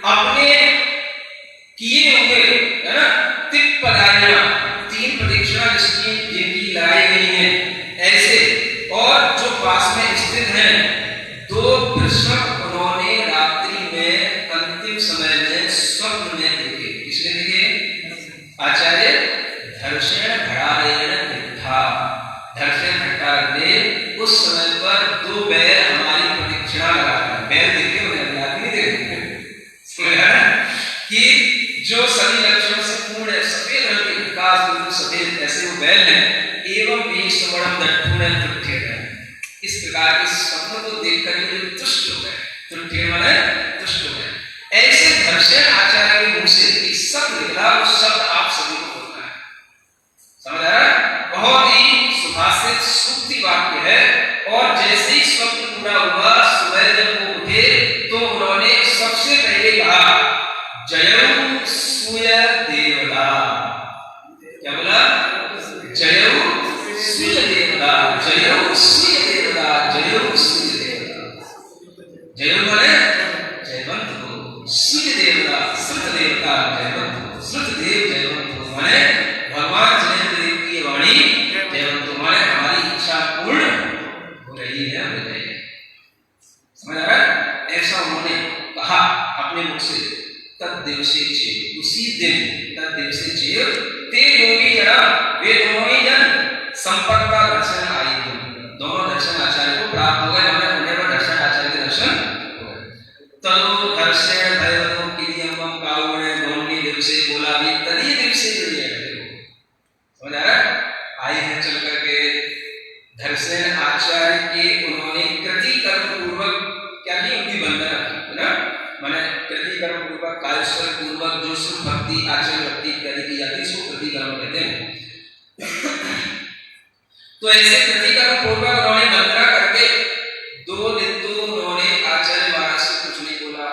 अपने किए हुए, है ना, तिप्पदाइयां 3 प्रदक्षिणा जिनकी लगाई गई है ऐसे, और जो पास में स्थित हैं 2 वृषभ उन्होंने रात्रि में अंतिम समय में स्वप्न में देखे। किसने देखे? आचार्य धर्षण भड़ारेण वृद्धा, धर्षण भट्टारक ने उस समय पर 2 बैल हमारी प्रदक्षिणा लगाकर, बैल देखे उन्हें नहीं देखे, कि जो सभी लक्षणों से पूर्ण है, सफेद रंग के विकास बिल्कुल सफेद, ऐसे वो बैल है, एवं एक समणम दट्ठुन तुठ्ठेन, इस प्रकार के स्वप्न को देखकर के तुष्ट हो गए, तुठ्ठेन माने तुष्ट हो गए। ऐसे धर्षण आचार्य के मुंह से एक शब्द निकला, वो शब्द आप सभी को बोलना है। समझ आ रहा है? बहुत ही सुभाषित सूक्ति वाक्य है। और जैसे ही स्वप्न पूरा हुआ, सुबह जब वो उठे तो उन्होंने सबसे पहले कहा जयौ सूर्य देवता। क्या बोला? जयौ सूर्य देवता, जयौ सूर्य देवता, जयौ सूर्य देवता। जयौ माने जयवंत हो, सूर्य देवता श्रुत देवता जयवंत हो, श्रुत देव जयवंत हो माने भगवान जयेंद्र देव की वाणी जयवंत हो माने हमारी इच्छा पूर्ण हो रही है, हो जाएगी। समझ आ रहा है? ऐसा उन्होंने कहा अपने मुख से। तद दिवसे चेत, उसी दिन तद दिवसे चेत ते योगी जना, वे दोनों ही जन संपर्क का दर्शन आए थे, दोनों दर्शन आचार्य को प्राप्त हो गए, उन्हें पर दर्शन आचार्य के दर्शन हो गए। तदो दर्शन भयवतो किलियम काउणे दोनों दिवसे बोला भी तदी दिवसे जुड़िए। समझ आ रहा है? आए हैं चल करके दर्शन आचार्य के, उन्होंने कृति कर्म पूर्वक क्या की, उनकी वंदना की, है ना, माने प्रतिकर्म पूर्वक, कालेश्वर पूर्वक जो शुभ भक्ति आचरण भक्ति इत्यादि की जाती है इसको प्रतिकर्म कहते हैं। तो ऐसे प्रतिकर्म पूर्वक उन्होंने वंदना करके 2 दिन तो उन्होंने आचार्य महाराज से कुछ नहीं बोला।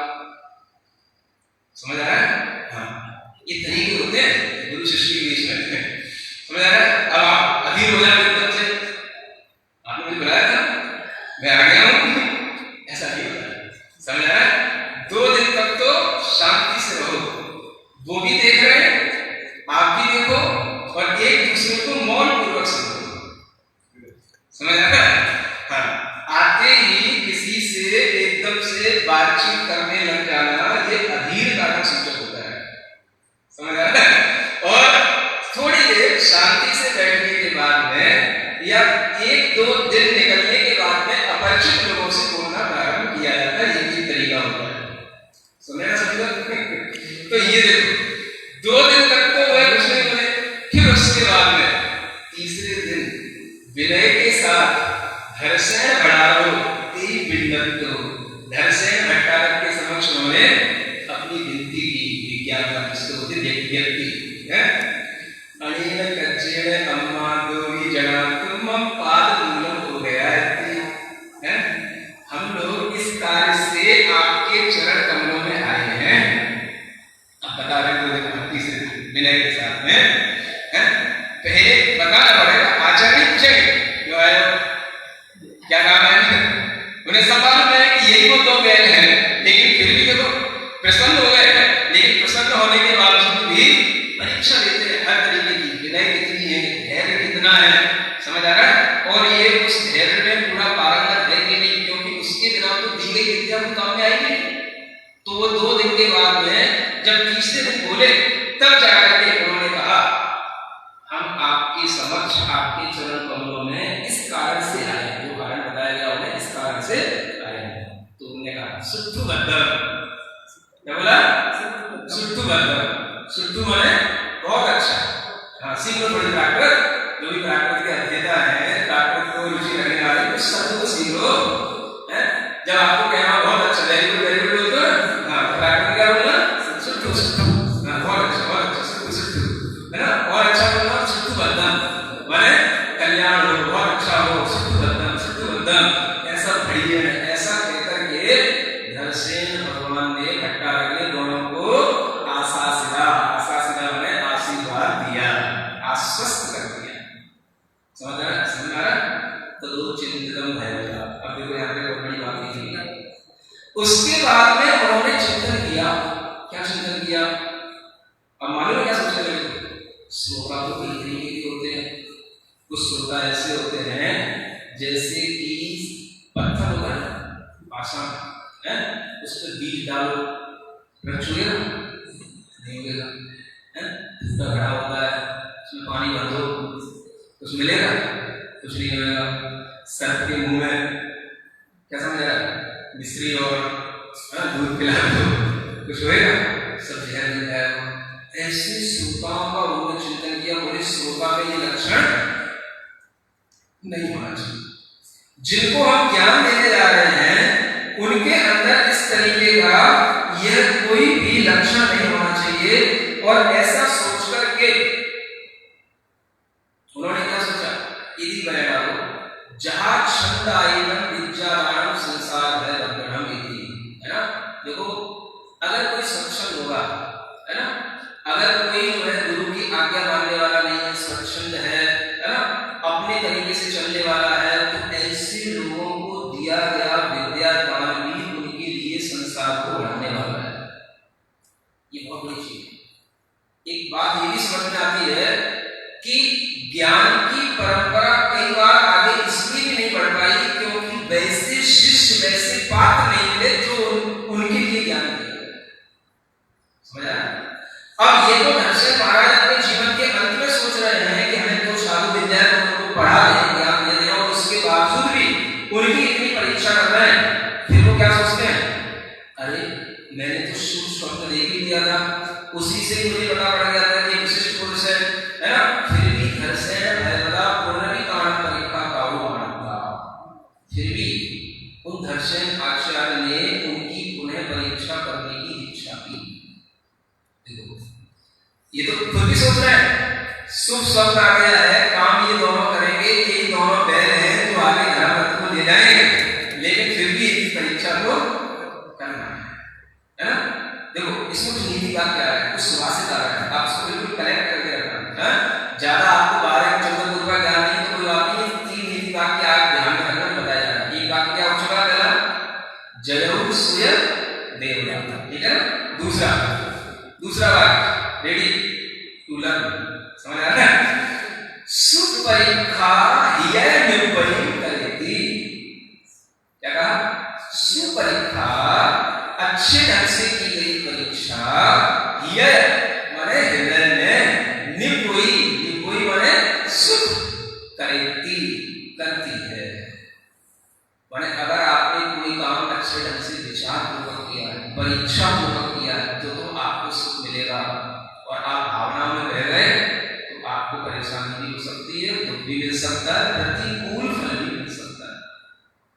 समझ आ रहा है? हाँ, ये तरीके होते हैं गुरु शिष्य के बीच में। समझ आ रहा है? अब आप अधीर हो जाते एकदम से, आपने मुझे बुलाया था, मैं आ गया हूँ, ऐसा नहीं होता। समझ आ रहा है? 2 दिन तक तो शांति से रहो, वो भी देख रहे हैं, आप भी देखो, और एक दूसरे को मौन पूर्वक सुनो। समझ आ रहा है? हाँ, आते ही किसी से एकदम से बातचीत करने लग जाना ये अधीरता का सूचक होता है। समझ आ रहा है? और थोड़ी देर शांति से बैठने के बाद में या 1-2 दिन निकलने के बाद में अपरिचित लोगों से बोलना प्रारंभ किया जाता है, ये भी तरीका होता है। समझा समझा? तो ये देखो 2 दिन तक तो वह कुछ नहीं बोले, फिर उसके बाद में तीसरे दिन विनय के साथ धर्षण भड़ारो ती बिंदतो, धर्षण भट्टारक के समक्ष उन्होंने अपनी विनती की, विज्ञापन जिसको होते व्यक्ति है, अनिल कच्चेण अम्मा दोही जना तुम पाद मूलम हो गया है, हम लोग इस कार्य से आपके चरण कमलों में आए हैं। अब बता रहे हैं भक्ति से विनय के साथ में, पहले बताना पड़ेगा आचार्य पूछेंगे क्यों आए हो, कितना है, समझ आ रहा है। और ये उस धैर्य में पूरा पारंगत है कि नहीं, क्योंकि उसके बिना तो दी गई विद्या को काम में आएगी। तो वो 2 दिन के बाद में जब तीसरे दिन बोले तब जाकर के उन्होंने कहा हम आपके समक्ष आपके चरण कमलों में इस कारण से आए हैं, जो कारण बताया गया उन्हें इस कारण से आए हैं। तो उन्होंने कहा सुट्ठु बद्धम, क्या बोला, सुट्ठु बद्धम, सुट्ठु माने बहुत अच्छा। हाँ, सीखो थोड़ी प्राकृत, जो भी प्राकृत के अध्येता है, प्राकृत को रुचि लगने वाले कुछ शब्द को सीखो। जब आपको कहना बहुत अच्छा, वेरी गुड बोलते हो, हाँ, प्राकृत क्या बोला, सुट्ठु सुट्ठु, हाँ, बहुत अच्छा सुट्ठु सुट्ठु, है ना, और अच्छा बोलना सुट्ठु बद्धम माने कल्याण हो, बहुत अच्छा हो, सुट्ठु बद्धम, ऐसा बढ़िया है। ऐसा कहकर के धरसेन भगवान ने भट्टारक दोनों को आशासिदा माने आशीर्वाद दिया, आश्वस्त कर दिया। समझ आ रहा? तो चिंतन है। अब देखो यहाँ पे बहुत बड़ी बात लिखी। उसके बाद में उन्होंने चिंतन किया। क्या चिंतन किया? अब मालूम क्या सोचने लगे? श्लोका तो कई तरीके के होते हैं। कुछ श्लोका ऐसे होते हैं जैसे कि पत्थर होता है पाषाण है, उस पर बीज डालो, वृक्ष उगेगा नहीं उगेगा, है घड़ा होता है, उसमें पानी भर दो, कुछ मिलेगा, कुछ नहीं मिलेगा। सर्प के मुंह में क्या समझ आया, मिश्री और दूध पिला दो, कुछ होएगा, सब जहर मिल जाएगा। ऐसे श्रोताओं का उन्होंने चिंतन किया, बोले श्रोता में ये लक्षण नहीं होना चाहिए। जिनको हम ज्ञान देने जा रहे हैं उनके अंदर इस तरीके का यह कोई भी लक्षण नहीं होना चाहिए। और ऐसा सोच करके उन्होंने क्या सोचा, यदि बनेगा वो जहां छंद आयन विद्यावान संसार है रब्रह्म इति, है ना। देखो अगर कोई सक्षम होगा, है ना, अगर कोई जो है गुरु की आज्ञा मानने वाला नहीं है, स्वच्छंद है ना, अपने तरीके से चलने वाला है, तो ऐसे लोगों को दिया गया विद्या दान भी उनके लिए संसार को बढ़ाने वाला है। ये बहुत बड़ी चीज है। एक बात ये भी समझ में आती है कि ज्ञान की परंपरा कई बार आगे इसलिए भी नहीं बढ़ पाई क्योंकि वैसे शिष्य वैसे पात्र नहीं मिले जो उनके लिए ज्ञान दिया। समझ आया? अब ये तो दर्शन महाराज अपने जीवन के अंत में सोच रहे हैं कि हमें तो साधु विद्या को पढ़ा दें, ज्ञान दे दें, और उसके बावजूद भी उनकी इतनी परीक्षा कर रहे हैं। फिर वो क्या सोचते हैं, अरे मैंने तो शुभ स्वप्न देख ही दिया था, उसी से मुझे पता पड़ गया था कि विशिष्ट पुरुष है ना, फिर भी घर से फिर भी उन धर्षण आचार्य ने उनकी पुनः परीक्षा करने की इच्छा की। देखो ये तो खुद भी सोच रहे हैं, शुभ स्वप्न आ गया है, काम ये दोनों करेंगे, ये दोनों बैल हैं जो आगे धर्म को ले जाएंगे, लेकिन फिर भी इनकी परीक्षा को करना है ना। देखो इसमें कुछ नीति का क्या है, कुछ सुभाषित आ रहा है, आप इसको बिल्कुल कलेक्ट करके रखना है। ज्यादा आपको 12-14 का ज्ञान नहीं तो कोई बात नहीं, 3 नीति वाक्य आप ध्यान में रखना, बताया जा रहा है। एक वाक्य क्या हो चुका है, पहला जयहु सूर्य देवता, ठीक है ना। दूसरा वाक्य रेडी टू लर्न, समझ आ रहा है। सुपरीक्षा हिय निर्भयं करेति, क्या कहा, सुपरीक्षा अच्छे ढंग से की गई परीक्षा, हिय माने हृदय में, निपुई माने सुख, करेति करती है। माने अगर आपने कोई काम अच्छे ढंग से विचार पूर्वक किया है, परीक्षा पूर्वक किया है, तो आपको सुख मिलेगा। और आप भावना में बह गए तो आपको परेशानी भी हो सकती है, दुख भी मिल सकता है, प्रतिकूल फल भी मिल सकता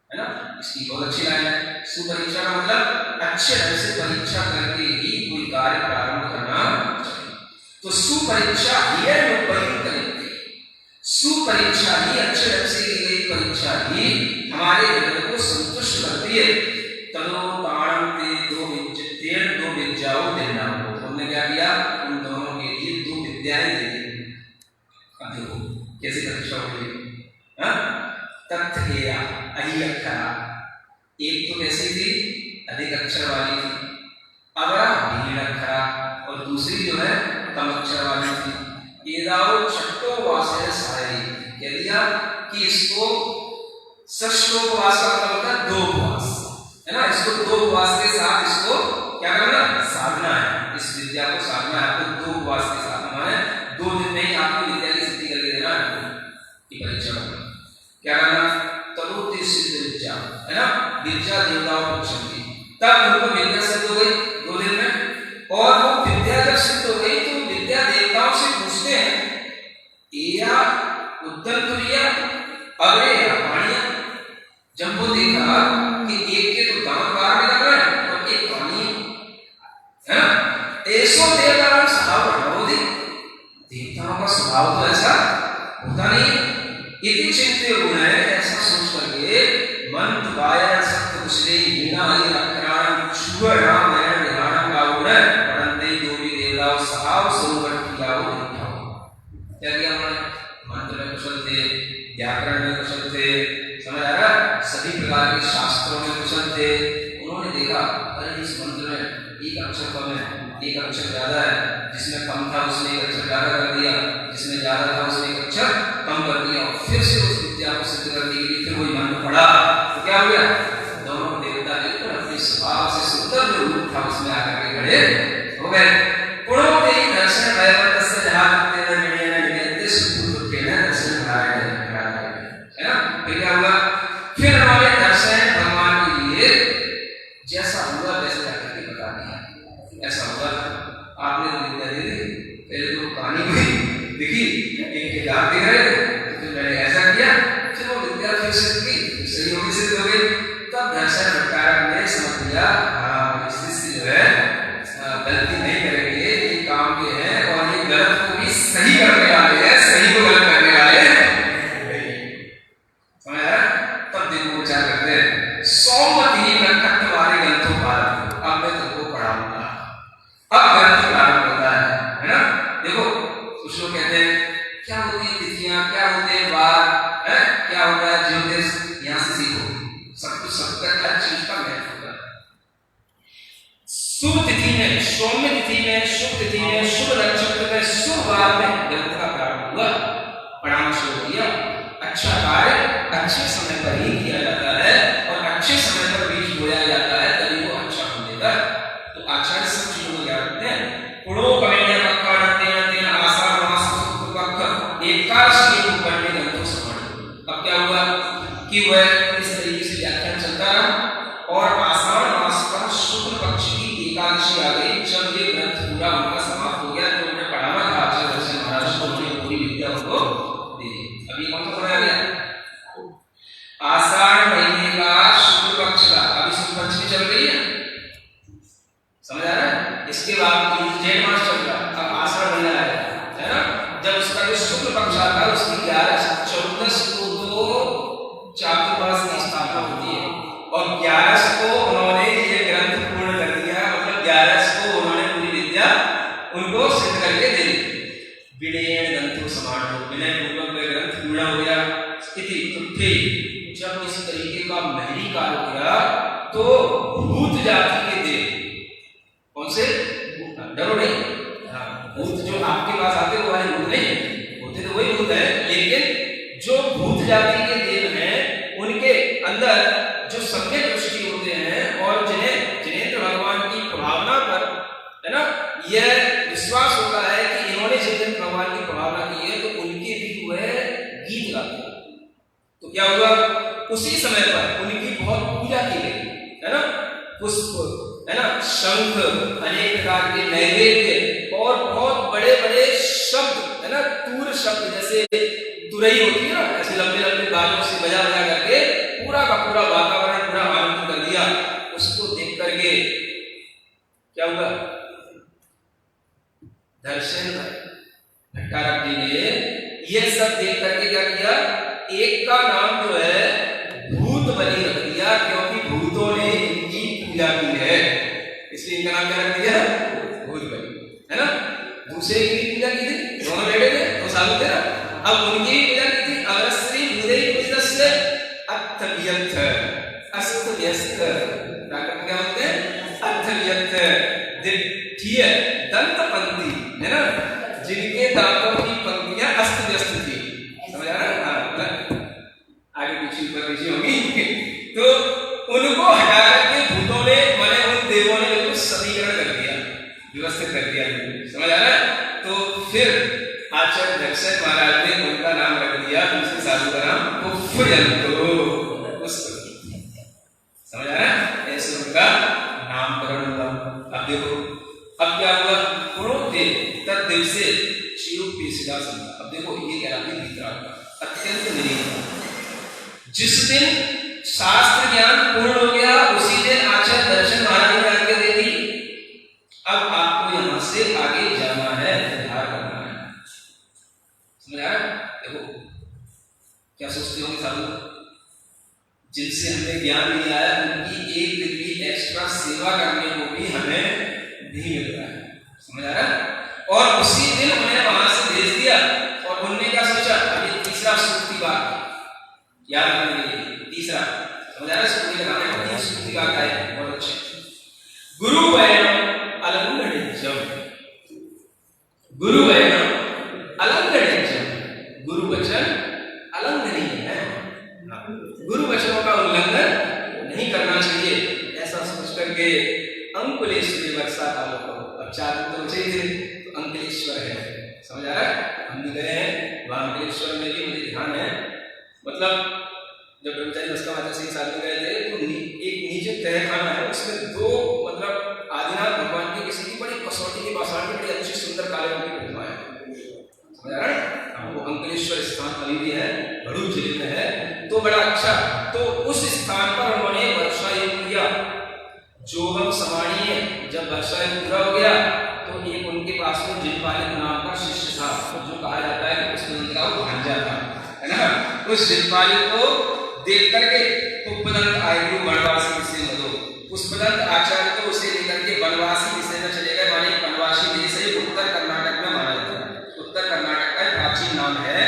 है ना। इसकी बहुत अच्छी लाइन है। सुपरीक्षा का मतलब अच्छे ढंग से परीक्षा करके ही कोई कार्य प्रारंभ करना चाहिए। तो सुपरीक्षा ही करेंगे, सुपरीक्षा ही अच्छे ढंग से की गई परीक्षा ही हमारे हृदय को संतुष्ट करती है। तनो ताणम ते दो विद्याओं देना हो, तो हमने क्या किया, उन दोनों के लिए 2 विद्याएं दे दी। अब देखो कैसी परीक्षा होगी, तथ्य अहि अक्षरा, एक तो कैसी थी, अधिक अक्षर वाली थी, अवरा भीड़ अक्षरा, और दूसरी जो है कम अक्षर वाली थी। एदाओ छठो वासे सारे, विद्या कि इसको षष्ठोपवास का मतलब होता है 2 उपवास, है ना। इसको 2 उपवास के साथ इसको क्या करना, साधना है। इस विद्या को साधना है, आपको 2 उपवास के साथ, माने 2 दिन में ही आपको विद्या की सिद्धि करके देना है की परीक्षा में। क्या करना, तरुति सिद्ध विद्या, है ना, विद्या देवताओं को क्षमती, तब उनको विद्या सिद्ध हो गई 2 दिन में। और वो विद्या जब सिद्ध हो गई तो विद्या देवताओं से पूछते हैं या उद्दंतुरिया अरे पानिया। जब वो देखा कि एक के तो दांत बाहर निकल रहे हैं और एक पानी है ना, ऐसो देवताओं का स्वभाव बढ़ाओ, देवताओं का स्वभाव तो ऐसा होता नहीं। इति चिंत्य गुण है, ऐसा सोच करके मंत्र वाया सत्य कुशले हीना हरि अक्षराण शुभरा मैं ध्यान का गुण पढ़ते जो भी देवताओं स्वभाव स्वरूप किया हो देखा हो। क्या किया उन्होंने, मंत्र में कुशल थे, व्याकरण में कुशल थे, समझ आ रहा, सभी प्रकार के शास्त्रों में कुशल थे। उन्होंने देखा अरे इस मंत्र में एक अक्षर कम है, एक अक्षर ज्यादा है, जिसमें कम था उसने एक अक्षर ज्यादा कर दिया, जिसमें ज्यादा था उसने एक अक्षर कम कर दिया। फिर से उस विद्या को सिद्ध करने के लिए फिर वही मंत्र पढ़ा तो क्या हो गया, दोनों देवता मिलकर अपने स्वभाव से सुंदर जो रूप था उसमें आकर के खड़े हो गए। गुणों के दर्शन वैवर्त से जहां तेरे मिले न मिले सुख के न दर्शन कराए, है ना। फिर क्या हुआ, फिर हमारे दर्शन भगवान के लिए जैसा हुआ वैसे जाकर के बता दिया। ऐसा हुआ आपने विद्या दे दी, पहले तो कहानी हुई दिखी, एक किताब दिख रहे तो मैंने ऐसा किया, फिर वो विद्या फिर सिद्ध की, सही होगी सिद्ध हो गई। तब दर्शन भट्टारक ने समझ लिया हाँ इससे जो है गलती नहीं करेंगे, ये काम के हैं और ये गलत को भी सही करने वाले हैं, सही को गलत करने वाले हैं। समझ आया, तब देखो क्या करते हैं, सौमती नटखट वाले ग्रंथों पर अब मैं तुमको पढ़ाऊंगा। अब ग्रंथ प्रारंभ होता है ना। देखो कुछ लोग कहते हैं क्या होती है तिथियां, क्या होते हैं वार, है क्या होता है ज्योतिष, यहाँ से सीखो, सब कुछ सबका हर चीज का महत्व होता है। शुभ तिथि में, सौम्य तिथि में, शुभ तिथि में, शुभ नक्षत्र में, शुभ वार में ग्रंथ का प्रारंभ हुआ, पढ़ाना शुरू किया। अच्छा कार्य अच्छे समय पर ही किया जाता है और अच्छे समय पर बीज बोया जाता है, तभी वो अच्छा हो जाता है। तो आचार्य सब चीजों को याद रखते हैं। पुरो कमेण्य पक्का तेन आषाढ़ मास शुक्ल पक्ष एकादशी को पढ़ने ग्रंथों समर्थ। अब क्या हुआ कि वह इस तरीके से व्याख्यान चलता रहा और आषाढ़ मास का शुक्ल पक्ष की एकादशी आ गई। जब ये ग्रंथ पूरा उनका समाप्त हो गया तो उन्हें पढ़ाना था आचार्य दर्शन महाराज को, उन्हें पूरी विद्या उनको दे दी। अभी कौन सा पढ़ाया गया, आषाढ़ महीने का शुक्ल पक्ष का, अभी शुक्ल पंचमी चल रही है, समझ आ रहा है। इसके बाद जेठ मास चल रहा, अब आषाढ़ महीना है ना। जब उसका जो शुक्ल पक्ष आता है उसकी 14 को तो चातुर्मास की स्थापना होती है और 11 को उन्होंने ये ग्रंथ पूर्ण कर दिया, मतलब 11 को उन्होंने पूरी विद्या उनको सिद्ध करके दे दी। विनय ग्रंथों समाप्त, विनय पूर्वक में ग्रंथ पूर्ण हो गया। स्थिति तुथी, जब इस तरीके का महरी काल हो गया तो भूत जाति के देव, कौन से, डरो नहीं, भूत जो आपके पास आते वो वाले भूत नहीं होते, तो वही भूत है, लेकिन जो भूत जाति के देव हैं उनके अंदर जो सम्यक दृष्टि होते हैं और जिन्हें जिनेंद्र भगवान की प्रभावना पर, है ना, यह विश्वास होता है कि इन्होंने जिनेंद्र भगवान की प्रभावना की है, तो उनके भी वह गीत गाते हैं। तो क्या हुआ, उसी समय पर उनकी बहुत पूजा की गई, है ना, पुष्प, है ना, शंख, अनेक प्रकार के नैवेद्य और बहुत बड़े बड़े शब्द, है ना, तूर शब्द जैसे तुरई होती है ना, ऐसे लंबे लंबे गानों से बजा बजा करके पूरा का पूरा वातावरण पूरा आनंद कर दिया। उसको देख करके क्या हुआ, दर्शन भट्टारक जी ने ये सब देख करके क्या किया, एक का नाम जो है भूत बलि रख दिया, क्योंकि भूतों ने इनकी पूजा की है, इसलिए इनका नाम क्या रख दिया, भूत बलि, है ना। दूसरे की पूजा की थी, दोनों बेटे थे, दो साधु थे ना, अब उनकी पूजा की थी। अवश्री हृदय पूजितस्य अर्थव्यर्थ अस्तव्यस्त, क्या बोलते हैं, अर्थव्यर्थ दिठीय दंतपंक्ति, है ना, जिनके दांतों की पंक्तियां अस्त व्यस्त थी, समझ आ रहा है, दक्षिण महाराज ने उनका नाम रख दिया, दूसरे साधु का नाम पुष्पयंतो। समझ आ रहा है? ऐसे उनका नामकरण हुआ। अब देखो अब क्या हुआ, पुरोते तद्दिव से चिरूपेशिका संता। अब देखो ये कहलाती वीतराग, अत्यंत निरीह। जिस दिन शास्त्र ज्ञान पूर्ण हो गया उसी दिन आचार्य दर्शन महाराज ने आज्ञा दे दी, अब आपको यहां से आगे जाना है, उद्धार करना है। समझ आ रहा है? देखो क्या सोचते होंगे साधु, जिनसे हमें ज्ञान नहीं आया उनकी एक डिग्री एक्स्ट्रा सेवा करने को भी हमें नहीं मिल रहा है। समझ आ रहा है? और उसी दिन उन्हें वहां से भेज दिया और उन्होंने क्या सोचा, अभी तीसरा सूक्ति बात याद रखने के लिए, तीसरा समझ आ रहा है? सूक्ति लगाने का तीन सूक्ति बात है, बहुत अच्छे। गुरु वैनम अलंघनिज्यम, गुरु वैनम अलंघनिज्यम, गुरु वचन अलंघनीय है, गुरु वचनों का उल्लंघन नहीं करना चाहिए, ऐसा सोच करके अंकुलेश्वरी वर्षा कालों को, अब चार तो चाहिए थे तो अंकुलेश्वर है। समझ आ रहा है? हम भी गए हैं वहां, अंकुलेश्वर में भी मुझे ध्यान है, मतलब जब ब्रह्मचारी उसका माता से साथ में गए थे तो एक नीचे तहखाना है, उसमें दो मतलब आदिनाथ भगवान की किसी की बड़ी कसौटी की पाषाण की बड़ी अच्छी सुंदर काले रंग की प्रतिमा है। समझ आ रहा है? वो अंकुलेश्वर स्थान अभी भी है, भड़ूच जिले में है, तो बड़ा अच्छा। तो उस स्थान पर उन्होंने वर्षा योग किया, जो हम समाणीय, जब वर्षा योग पूरा हो गया तो एक उनके पास में जिनपालिक नाम का शिष्य था, जो कहा जाता है कि उसमें उनका वो भांजा था, है ना। उस जिनपालिक को देख करके पुष्पदंत आयु वनवासी विषय मधो, पुष्पदंत आचार्य को उसे लेकर के वनवासी विषय में चले गए, माने वनवासी देश है, उत्तर कर्नाटक में माना जाता है। उत्तर कर्नाटक का प्राचीन नाम है,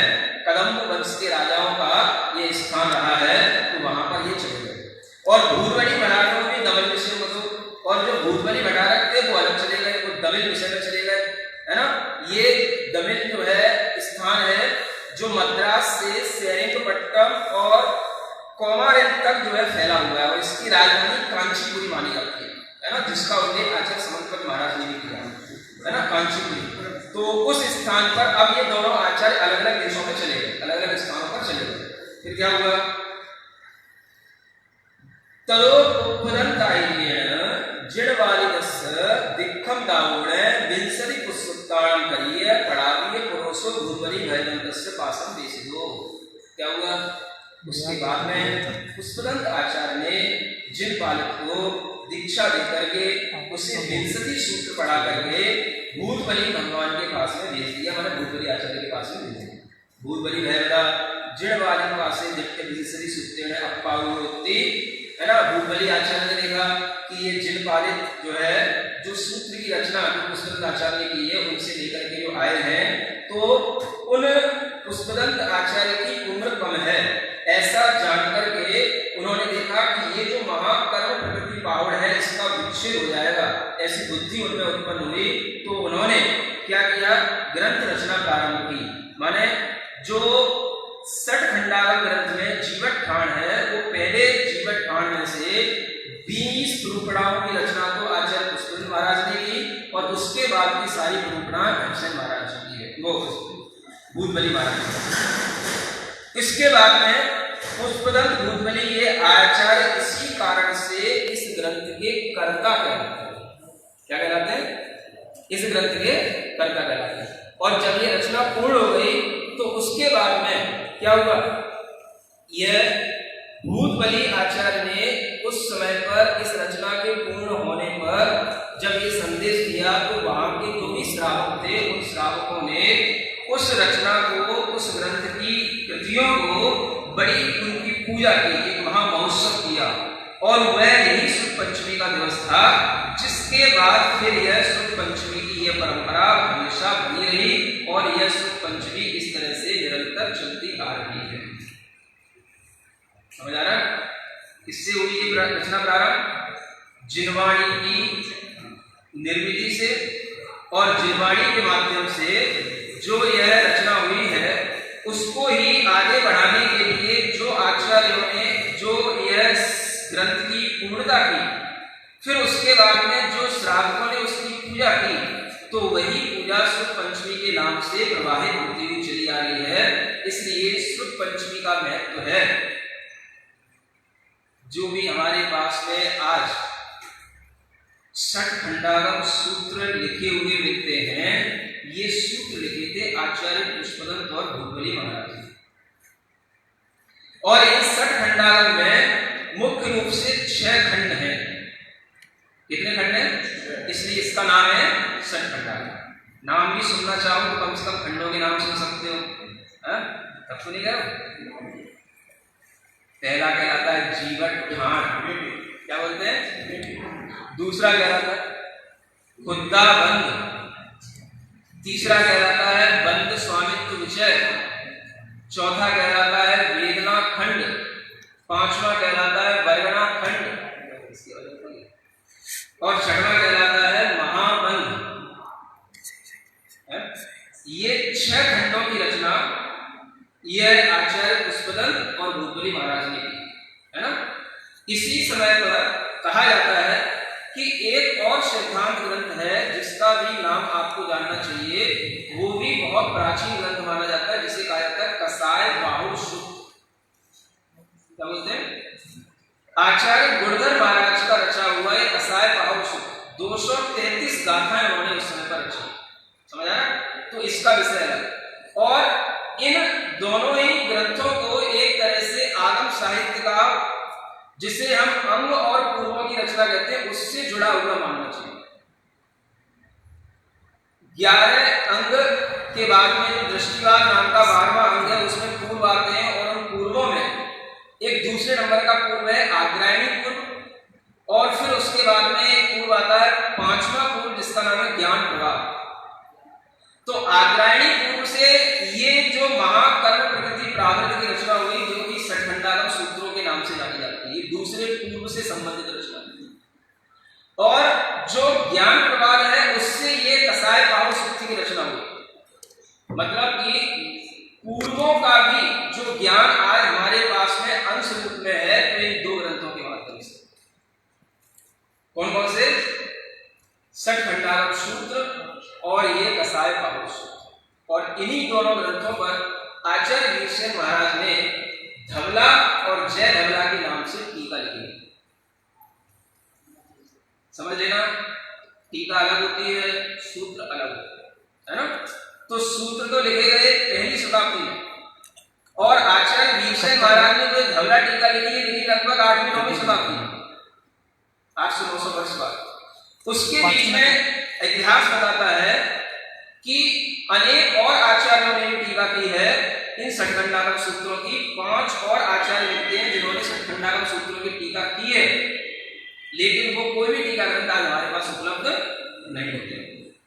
कदम्ब वंश के राजाओं का ये स्थान रहा है, तो वहां पर ये चले गए। और भूतबली भटारकों में दमन विषय मधो, और जो भूतबली भटारक थे वो अलग चले गए, वो दमिल विषय में चले गए, है ना। ये दमिल जो है स्थान है जो मद्रास से सेरिंगपट्टम और कोमारेन तक जो है फैला हुआ है, और इसकी राजधानी कांचीपुरी मानी जाती है ना, जिसका उल्लेख आचार्य समंतपद महाराज ने भी किया है ना, कांचीपुरी। तो उस स्थान पर अब ये दोनों आचार्य अलग अलग देशों में चले गए, अलग अलग स्थानों पर चले गए। फिर क्या हुआ, तदोपदंतायेन जिणवालिदस्य दिक्खम दावुणे विंसति पुष्पताण करिए पड़ावीय पुरुषो भूतबली भयदंतस्य पासम देशिदो। क्या हुआ, उसके बाद में पुष्पदंत आचार्य ने जिनपालिक को दीक्षा देकर के उसे विंसति सूत्र पढ़ा करके भूतबली भगवान के पास में भेज दिया, मैंने भूतबली आचार्य के पास में भेज दिया। भूतबली भयदा जिणवालिक पास से जब के विंसति सूत्र ने अपावृत्ति, है ना। भूतबली आचार्य ने देखा कि ये जिनपालिक जो है, जो सूत्र की रचना पुष्पदंत आचार्य ने की है, उनसे लेकर के जो आए हैं, तो उन पुष्पदंत आचार्य की उम्र कम है, ऐसा जानकर के उन्होंने देखा कि ये जो महाकर्म प्रकृति पावड़ है इसका विच्छेद हो जाएगा, ऐसी बुद्धि उनमें उत्पन्न हुई। तो उन्होंने क्या किया, ग्रंथ रचना प्रारंभ की, माने जो 60 खंडागम ग्रंथ में जीवट ठाण है, वो पहले जीवट ठाण में से 20 निरूपणाओं की रचना तो आचार्य पुष्पदंत महाराज ने की, और उसके बाद की सारी निरूपणा घनश्याम महाराज की है, वो भूतबली महाराज। इसके बाद में पुष्पदंत भूतबली ये आचार्य इसी कारण से इस ग्रंथ के कर्ता कहलाते हैं। क्या कहलाते हैं? इस ग्रंथ के कर्ता कहलाते हैं। और जब ये रचना पूर्ण हो गई तो उसके बाद में क्या हुआ, यह भूतबली आचार्य ने उस समय पर इस रचना के पूर्ण होने पर जब ये संदेश दिया, तो वहां के जो भी श्रावक थे उन श्रावकों ने उस रचना को, उस ग्रंथ की कृतियों को बड़ी उनकी पूजा की, एक महामहोत्सव किया, और वह यही शुक्ल पंचमी का दिवस था, जिसके बाद फिर यह शुक्ल पंचमी की यह परंपरा हमेशा बनी रही, और यह शुक्ल पंचमी इस तरह से निरंतर चलती आ रही है। समझ आ रहा है? इससे हुई ये रचना प्रारंभ जिनवाणी की निर्मिति से, और जिनवाणी के माध्यम से जो यह रचना हुई है उसको ही आगे बढ़ाने के लिए जो आचार्यों ने जो यह ग्रंथ की पूर्णता की, फिर उसके बाद में जो श्रावकों ने उसकी पूजा की, तो वही पूजा शुक्ल पंचमी के नाम से प्रवाहित होती हुई पंचमी का महत्व है, जो भी हमारे पास में आज षट खंडागम सूत्र लिखे हुए मिलते हैं, ये सूत्र लिखे थे आचार्य पुष्पदंत और भूपली महाराज जी। और इन षट खंडागम में मुख्य रूप से 6 खंड हैं। कितने खंड हैं? इसलिए इसका नाम है षट खंडागम। नाम भी सुनना चाहो तो कम से कम खंडों के नाम सुन सकते हो। तब सुनिएगा। पहला कहलाता है जीवट ठाण, क्या बोलते हैं? दूसरा कहलाता है खुद्दा बंद, तीसरा कहलाता है बंद स्वामित्व विषय, चौथा कहलाता है वेदना खंड, पांचवा कहलाता है वर्णना खंड, और छठवां कहलाता है महाबंध। ये 6 खंडों की रचना यह आचार्य पुष्पदंत और भूपली महाराज ने की, है ना। इसी समय पर कहा जाता है कि एक और सिद्धांत ग्रंथ है जिसका भी नाम आपको जानना चाहिए, वो भी बहुत प्राचीन ग्रंथ माना जाता है, जिसे कहा जाता है कसाय बाहुल सूत्र। क्या बोलते हैं? आचार्य गुणधर महाराज का रचा हुआ है कसाय बाहुल सूत्र। 233 गाथाएं उन्होंने उस समय पर रची, समझ आया? तो इसका विषय अलग। और इन दोनों ही ग्रंथों को एक तरह से आगम साहित्य का, जिसे हम अंग और पूर्वों की रचना कहते हैं, उससे जुड़ा हुआ मानना चाहिए। 11 अंग के बाद में जो दृष्टिवाद नाम का 12वां अंग है, उसमें पूर्व आते हैं, और उन पूर्वों में एक दूसरे नंबर का पूर्व है आग्रायणी पूर्व, और फिर उसके बाद में एक पूर्व आता है 5वां पूर्व, जिसका नाम है ज्ञान प्रवाह। तो आग्रायणी पूर्व से ये जो महाकर्म प्रकृति प्राकृत की रचना हुई, जो कि षट खंडागम सूत्रों के नाम से जानी जाती है, ये दूसरे पूर्व से संबंधित रचना है। और जो ज्ञान प्रवाह है, उससे ये कसाय बाहुल सूत्र की रचना हुई। मतलब कि पूर्वों का भी जो ज्ञान आज हमारे पास में अंश रूप में है, तो इन 2 ग्रंथों के माध्यम से। कौन कौन से? षट खंडागम सूत्र और ये कसाय बाहुल सूत्र। और इन्हीं दोनों ग्रंथों पर आचार्य वीरसेन महाराज ने धवला और जय धवला के नाम से टीका लिखी। समझ लेना, टीका अलग होती है, सूत्र अलग होता है ना। तो सूत्र तो लिखे गए पहली शताब्दी में, और आचार्य वीरसेन महाराज ने जो धवला टीका लिखी लगभग 8वीं-9वीं शताब्दी में, 800 900 वर्ष बाद। उसके बीच में इतिहास बताता है कि अनेक और आचार्यों ने भी टीका की है इन षट खंडागम सूत्रों की। 5 और आचार्य मिलते हैं जिन्होंने षट खंडागम सूत्रों की टीका की है, लेकिन वो कोई भी टीका ग्रंथ आज हमारे पास उपलब्ध नहीं होते।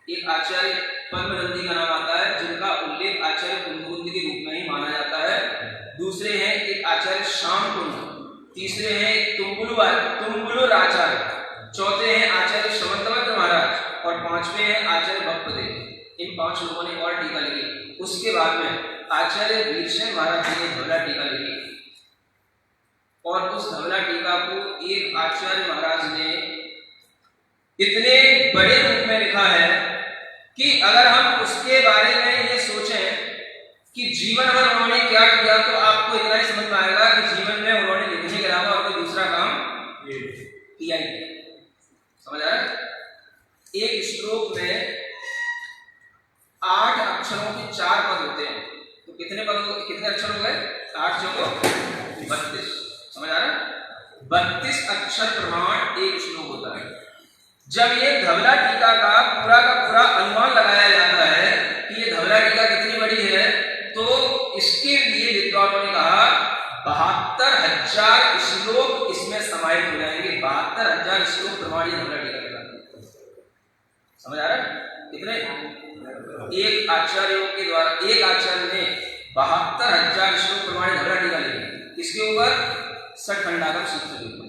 एक आचार्य पद्मनंदी का नाम आता है, जिनका उल्लेख आचार्य कुंदकुंद के रूप में ही माना जाता है। दूसरे हैं एक आचार्य श्याम कुंड, तीसरे हैं तुम्बुलुर आचार्य, चौथे हैं आचार्य शमंतभद्र महाराज, और 5वें हैं आचार्य भक्तदेव। इन 5 लोगों ने और टीका लिखी। उसके बाद में आचार्य वीरसेन महाराज जी ने धवला टीका लिखी, और उस धवला टीका को एक आचार्य महाराज ने इतने बड़े रूप में लिखा है कि अगर हम उसके बारे में ये सोचें कि जीवन भर उन्होंने क्या किया, तो आपको इतना ही समझ में आएगा कि जीवन में उन्होंने लिखने के अलावा और कोई दूसरा काम किया ही नहीं। समझ आया? एक श्लोक में 8 अक्षरों के 4 पद होते हैं, तो कितने अक्षर हो गए? 8 जोड़ो 32। समझ आ रहा? 32 अक्षर प्रमाण एक श्लोक होता है। जब ये धवला टीका का पूरा अनुमान लगाया जाता है कि ये धवला टीका कितनी बड़ी है, तो इसके लिए विद्वानों ने कहा 72,000 श्लोक इसमें समाहित हो जाएंगे। 72,000 श्लोक प्रमाण ये धवला टीका कहलाता है। समझ आ रहा है? कितने? एक आचार्यों के द्वारा, एक आचार्य ने 72,000 श्लोक प्रमाण धवला टीका लिखी। किसके ऊपर? षट खंडागम सूत्र के ऊपर।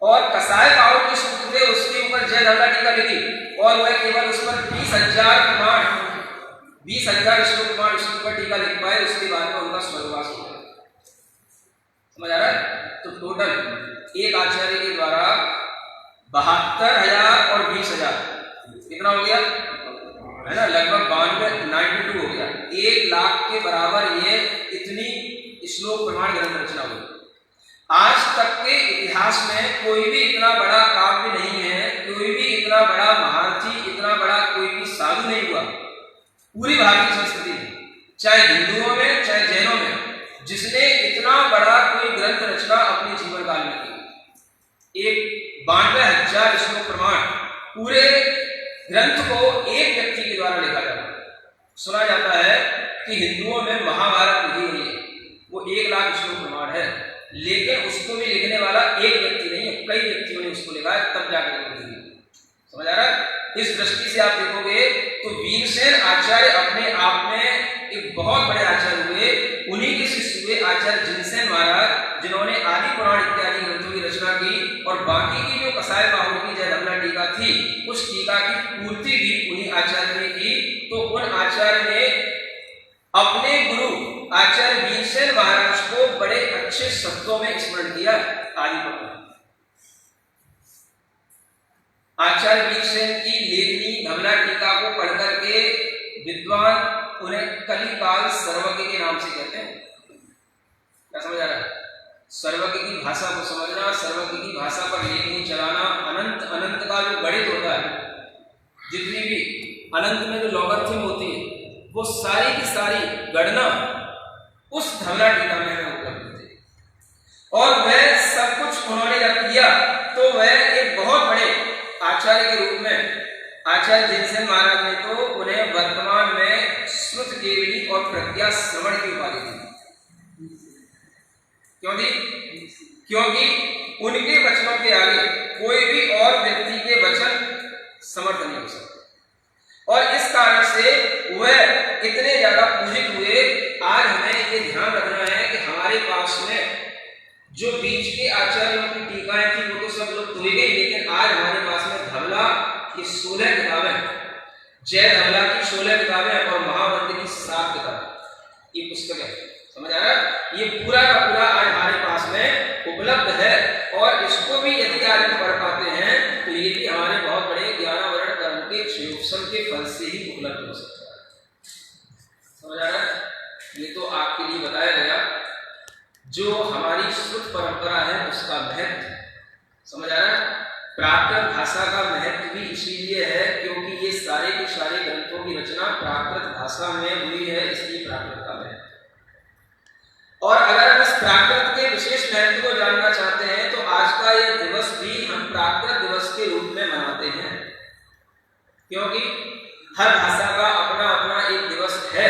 और कसाय बाहुल के सूत्र थे, उसके ऊपर जय धवला टीका लिखी, और वह केवल उस पर 20,000 प्रमाण, 20,000 श्लोक प्रमाण उसके ऊपर टीका लिख पाए। उसके बाद में उनका स्वर्गवास हो गया। समझ आ रहा है? तो टोटल एक आचार्य के द्वारा 72,000 और 20,000 कितना हो गया? है ना, लगभग 92 हो गया। 1 लाख के बराबर ये इतनी श्लोक प्रमाण ग्रंथ रचना हुई। आज तक के इतिहास में कोई भी इतना बड़ा काव्य नहीं है, कोई भी इतना बड़ा महारथी, इतना बड़ा कोई भी साधु नहीं हुआ पूरी भारतीय संस्कृति में, चाहे हिंदुओं में चाहे जैनों में, जिसने इतना बड़ा कोई ग्रंथ रचना अपने जीवन काल में की। एक 92,000 श्लोक प्रमाण पूरे ग्रंथ को एक व्यक्ति के द्वारा लिखा जाता है। सुना जाता है कि हिंदुओं में महाभारत लिखी हुई है, वो 1 लाख श्लोक प्रमाण है, लेकिन उसको भी लिखने वाला एक व्यक्ति नहीं है, कई व्यक्तियों ने उसको लिखा है, तब जाकर लिखी। समझ आ रहा है? इस दृष्टि से आप देखोगे तो वीरसेन आचार्य अपने आप में एक बहुत बड़े आचार्य हुए। उन्हीं के शिष्य हुए आचार्य जिनसेन महाराज, जिन्होंने आदि पुराण इत्यादि ग्रंथों की रचना की, और बाकी की जो कसाय बाहुल की जय धवला टीका थी, उस टीका की पूर्ति भी उन्हीं आचार्य ने की। तो उन आचार्य ने अपने गुरु आचार्य वीरसेन महाराज को बड़े अच्छे शब्दों में स्मरण किया। आदि पुराण आचार्य वीरसेन की लेखनी धवला टीका को पढ़ करके विद्वान उन्हें कलिकाल सर्वज्ञ के नाम से कहते हैं। क्या समझ आ रहा है? सर्वज्ञ की भाषा को समझना, सर्वज्ञ की भाषा पर लेखनी चलाना, अनंत अनंत का जो गणित होता है, जितनी भी अनंत में जो लॉगरिथम होती है, वो सारी की सारी गणना उस धवला टीका में हमें उपलब्ध थी। और वह सब कुछ उन्होंने जब किया तो वह एक बहुत बड़े आचार्य के रूप में आचार्य जिनसेन महाराज ने तो उन्हें वर्तमान में श्रुत केवली और प्रज्ञा श्रवण की उपाधि दी। क्यों दी? क्योंकि उनके वचनों के आगे कोई भी और व्यक्ति के वचन समर्थ नहीं हो सकते, और इस कारण से वह इतने ज्यादा पूजित हुए। आज हमें ये ध्यान रखना है कि हमारे पास में जो बीच के आचार्यों की टीकाएं थी वो तो सब लोग तो ही गई, लेकिन आज हमारे पास में धवला की 16 किताबें, जय धवला की 16 किताबें और महावंत की 7 किताबें, ये पुस्तकें। समझ आ रहा है? ये पूरा का पूरा आज हमारे पास में उपलब्ध है, और इसको भी यदि आज हम पढ़ पाते हैं तो ये भी हमारे बहुत बड़े ज्ञानावरण कर्म के क्षयोत्सव के फल से ही उपलब्ध हो सकता है। समझ आ रहा है? ये तो आपके लिए बताया गया जो हमारी श्रुत परंपरा है उसका महत्व। समझ आ रहा है? प्राकृत भाषा का महत्व भी इसीलिए है क्योंकि ये सारे के सारे ग्रंथों की रचना प्राकृत भाषा में हुई है, इसलिए प्राकृत का महत्व। और अगर हम इस प्राकृत के विशेष महत्व को जानना चाहते हैं तो आज का यह दिवस भी हम प्राकृत दिवस के रूप में मनाते हैं, क्योंकि हर भाषा का अपना अपना एक दिवस है।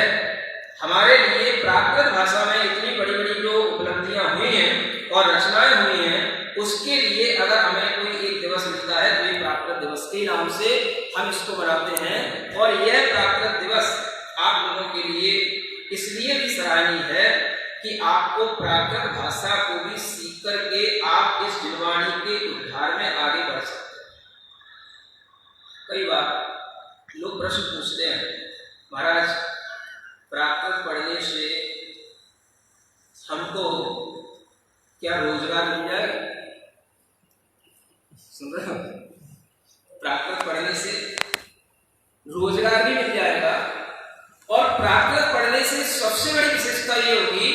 हमारे लिए प्राकृत भाषा में इतनी बड़ी बड़ी जो उपलब्धियां हुई हैं और रचनाएं हुई हैं, उसके लिए अगर हमें कोई एक दिवस मिलता है तो ये प्राकृत दिवस के नाम से हम इसको मनाते हैं। और यह प्राकृत दिवस आप लोगों के लिए इसलिए भी सराहनीय है कि आपको प्राकृत भाषा को भी सीख करके आप इस जिनवाणी के उद्धार में आगे बढ़ सकते हैं। कई बार लोग प्रश्न पूछते हैं, महाराज प्राकृत पढ़ने से हमको क्या रोजगार मिल जाएगा? सुन रहे हो? प्राकृत पढ़ने से रोजगार भी मिल जाएगा, और प्राकृत पढ़ने से सबसे बड़ी विशेषता ये होगी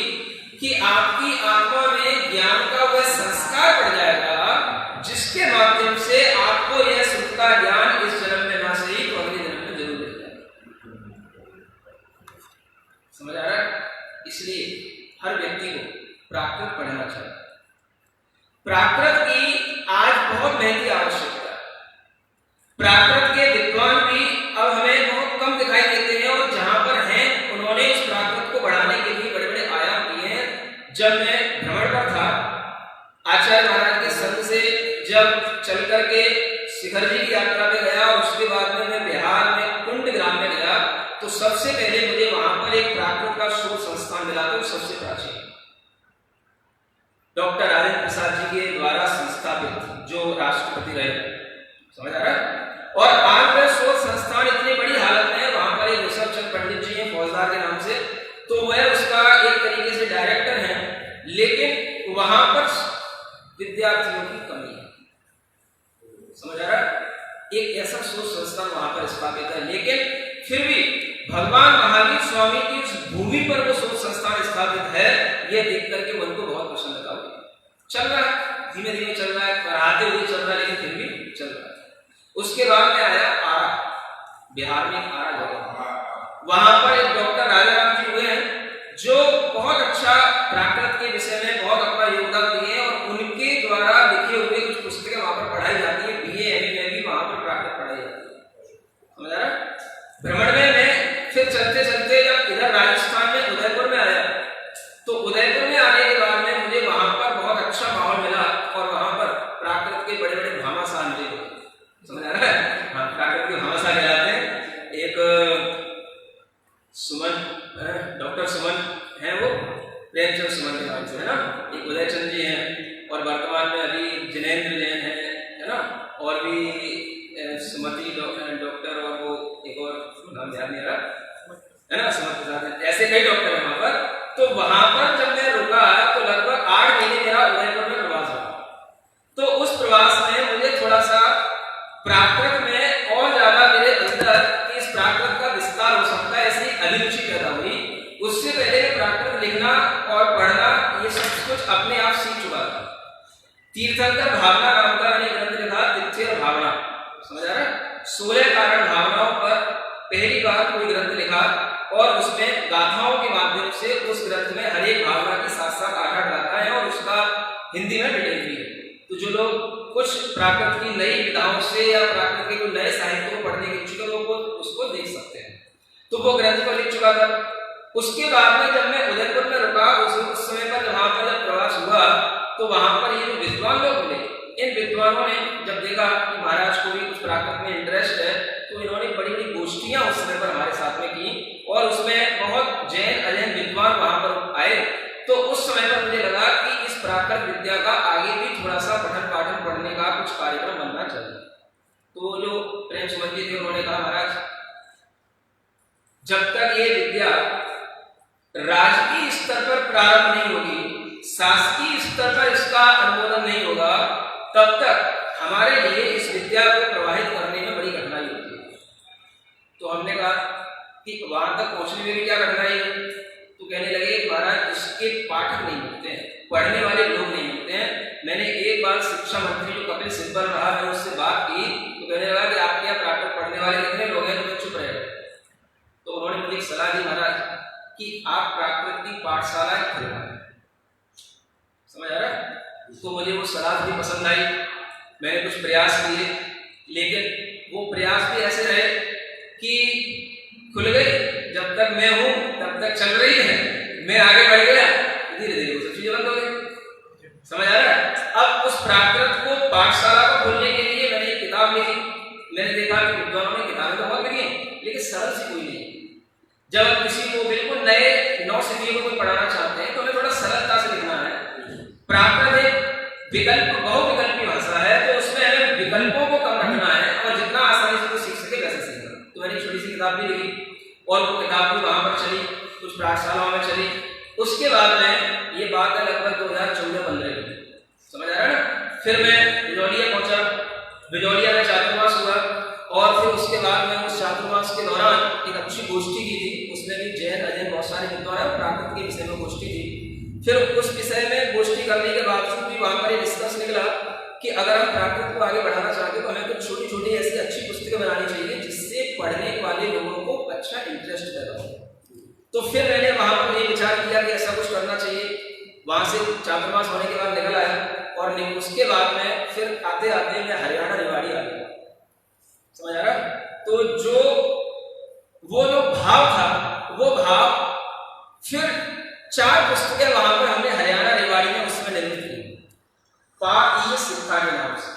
कि आपकी आत्मा में ज्ञान का वह संस्कार पड़ जाएगा जिसके माध्यम से आपको यह सुख का ज्ञान इस जन्म में ना सही तो अगले जन्म में जरूर मिल जाएगा। समझ आ रहा है? इसलिए हर व्यक्ति को प्राकृत पढ़ना चाहिए। प्राकृत की आज बहुत महंगी आवश्यकता है। प्राकृत के विद्वान भी अब हमें बहुत कम दिखाई देते हैं, और जहां पर हैं उन्होंने इस प्राकृत को बढ़ाने के लिए बड़े बड़े आयाम किए हैं। जब मैं भ्रमण पर था आचार्य महाराज के संग से, जब चल करके शिखर जी की यात्रा पे गया और उसके बाद में मैं बिहार में कुंड ग्राम में गया, तो सबसे पहले मुझे वहां पर एक प्राकृत का शोध संस्थान मिला, तो सबसे प्राचीन डॉक्टर राजेंद्र प्रसाद जी के द्वारा संस्थापित, जो राष्ट्रपति रहे। समझ आ रहा है? और आज वह शोध संस्थान इतनी बड़ी हालत में है, वहां पर एक ऋषभ चंद्र पंडित जी हैं फौजदार के नाम से, तो वह उसका एक तरीके से डायरेक्टर है, लेकिन वहां पर विद्यार्थियों की कमी है। समझ आ रहा है? एक ऐसा शोध संस्थान वहां पर स्थापित है, लेकिन फिर भी भगवान महावीर स्वामी की उस भूमि पर वो शोध संस्थान स्थापित है, ये देख करके मन को बहुत प्रसन्नता हुई। चल रहा है, धीमे धीमे चल रहा है, कराते हुए चल रहा है, लेकिन फिर भी चल रहा है। उसके बाद में आया आरा, बिहार में आरा जगह, वहां पर एक डॉक्टर राजाराम जी हुए हैं जो बहुत अच्छा प्राकृत के विषय में बहुत अपना योगदान दिए हैं, और उनके द्वारा लिखे हुए कुछ पुस्तकें वहां पर पढ़ाई जाती है। बीए एमए में भी वहां पर प्राकृत पढ़ाई जाती है, समझ आ रहा है। भ्रमण में मैं फिर चलते चलते जब इधर राजस्थान में उदयपुर में आया, तो उदयपुर में आने के बाद में मुझे वहां पर बहुत अच्छा माहौल मिला, और वहां पर प्राकृत के बड़े बड़े भामाशाह मिले, समझ आ रहा है। हाँ, प्राकृत के भामाशाह कहलाते हैं। एक सुमन, डॉक्टर सुमन है, वो प्रेमचंद सुमन के नाम से है ना, एक उदयचंद जी हैं, और वर्तमान में अभी जिनेंद्र जैन है ना, और भी सुमति डॉक्टर, और वो एक और नाम याद नहीं आ रहा है ना, सुमति प्रसाद, ऐसे कई डॉक्टर हैं वहां पर। तो वहां पर जब मैं रुका तो लगभग 8 महीने मेरा उदयपुर में प्रवास हुआ। तो उस प्रवास में मुझे थोड़ा सा प्राकृत में और ज्यादा मेरे अंदर इस प्राकृत का विस्तार हो सकता है, ऐसी अभिरुचि पैदा हुई। उससे पहले मैं प्राकृत लिखना और पढ़ना ये सब कुछ अपने आप सीख चुका था। तीर्थंकर भावना नाम का मैंने ग्रंथ लिखा, तीर्थ्य और भावना, समझ आ रहा है। 16 कारण भावनाओं पर पहली बार कोई ग्रंथ लिखा, और उसमें गाथाओं के माध्यम से उस ग्रंथ में हर एक भावना की 7-7 8-8 गाथाएं, और उसका हिंदी में डिटेल भी है। तो जो लोग कुछ प्राकृत की नई विधाओं से या प्राकृत के कोई नए साहित्य को पढ़ने के इच्छुक लोग उसको देख सकते हैं। तो वो ग्रंथ को लिख चुका था। उसके बाद में जब मैं उदयपुर में रुका, उस समय पर वहां पर जब प्रवास हुआ, तो वहां पर ये जो विद्वान लोग मिले, इन विद्वानों ने जब देखा कि महाराज को भी कुछ प्राकृत में इंटरेस्ट है, तो इन्होंने बड़ी बड़ी गोष्ठियां उस समय पर हमारे साथ में की, और उसमें बहुत जैन अजैन विद्वान वहां पर आए। तो उस समय पर मुझे लगा कि इस प्राकृत विद्या का आगे भी थोड़ा सा पठन पाठन पढ़ने का कुछ कार्यक्रम बनना चाहिए। तो जो प्रेम सुमन जी थे, उन्होंने कहा महाराज जब तक ये विद्या राजकीय स्तर पर प्रारंभ नहीं होगी, शासकीय स्तर पर इसका अनुमोदन नहीं होगा, तब तक हमारे लिए इस विद्या को प्रवाहित करने में बड़ी कठिनाई होती है। तो हमने कहा कि वहां तक पहुंचने में भी क्या कठिनाई है। तो कहने लगे महाराज इसके पाठक नहीं मिलते हैं, पढ़ने वाले लोग नहीं मिलते हैं। मैंने एक बार शिक्षा मंत्री जो कपिल सिब्बल रहा, मैं उससे बात की, तो कहने लगा कि आपके यहाँ प्राकृत पढ़ने वाले कितने लोग हैं, तो मैं चुप रहे। तो उन्होंने मुझे सलाह दी महाराज कि आप प्राकृत की पाठशाला खुलवाएं, समझ आ रहा है। तो मुझे वो सलाह भी पसंद आई, मैंने कुछ प्रयास किए, लेकिन वो प्रयास भी ऐसे रहे कि खुल गई, जब तक मैं हूं तब तक चल रही है, मैं आगे बढ़ गया, धीरे धीरे वो सब चीजें बंद हो गई, समझ आ रहा है। अब उस प्राकृत को पाठशाला को खोलने के लिए मैंने एक किताब लिखी। मैंने देखा कि विद्वानों ने किताबें तो बहुत लिखी, लेकिन सरल सी कोई नहीं। जब किसी को बिल्कुल नए नौसिखिए को पढ़ाना चाहते हैं तो हमें थोड़ा सरलता से लिखना है। प्राकृत एक विकल्प बहुविकल्पी भाषा है, तो उसमें हमें विकल्पों को कम रखना है, और जितना आसानी से सीख सके वैसे सीखना। तो मैंने छोटी सी किताब भी लिखी, और वो किताब भी वहां पर चली, कुछ पाठशालाओं में चली। उसके बाद में ये बात है लगभग 2014-15 की, समझ आ रहा है ना। फिर मैं बिजौलिया पहुंचा, बिजौलिया में चातुर्मास हुआ, और फिर उसके बाद में उस चातुर्मास के दौरान एक अच्छी गोष्ठी की थी। उसमें भी जैन अजैन बहुत सारे विद्वान और प्राकृत के विषय में गोष्ठी थी। फिर उस विषय में गोष्ठी करने के बावजूद भी वहां पर निष्कर्ष निकला कि अगर हम प्राकृत को आगे बढ़ाना चाहते तो हमें कुछ छोटी छोटी ऐसी अच्छी पुस्तकें बनानी चाहिए जिससे पढ़ने वाले लोगों को अच्छा इंटरेस्ट पैदा हो। तो फिर मैंने वहां पर ये विचार किया कि ऐसा कुछ करना चाहिए। वहां से चातुर्मास होने के बाद निकल आया, और उसके बाद में फिर आते आते मैं हरियाणा रेवाड़ी आ गया, समझ आ रहा है। तो वो जो भाव था, वो भाव फिर 4 पुस्तकें वहां पर हमने हरियाणा रेवाड़ी में उसमें निर्मित की, पाठ ये शिक्षा के नाम से,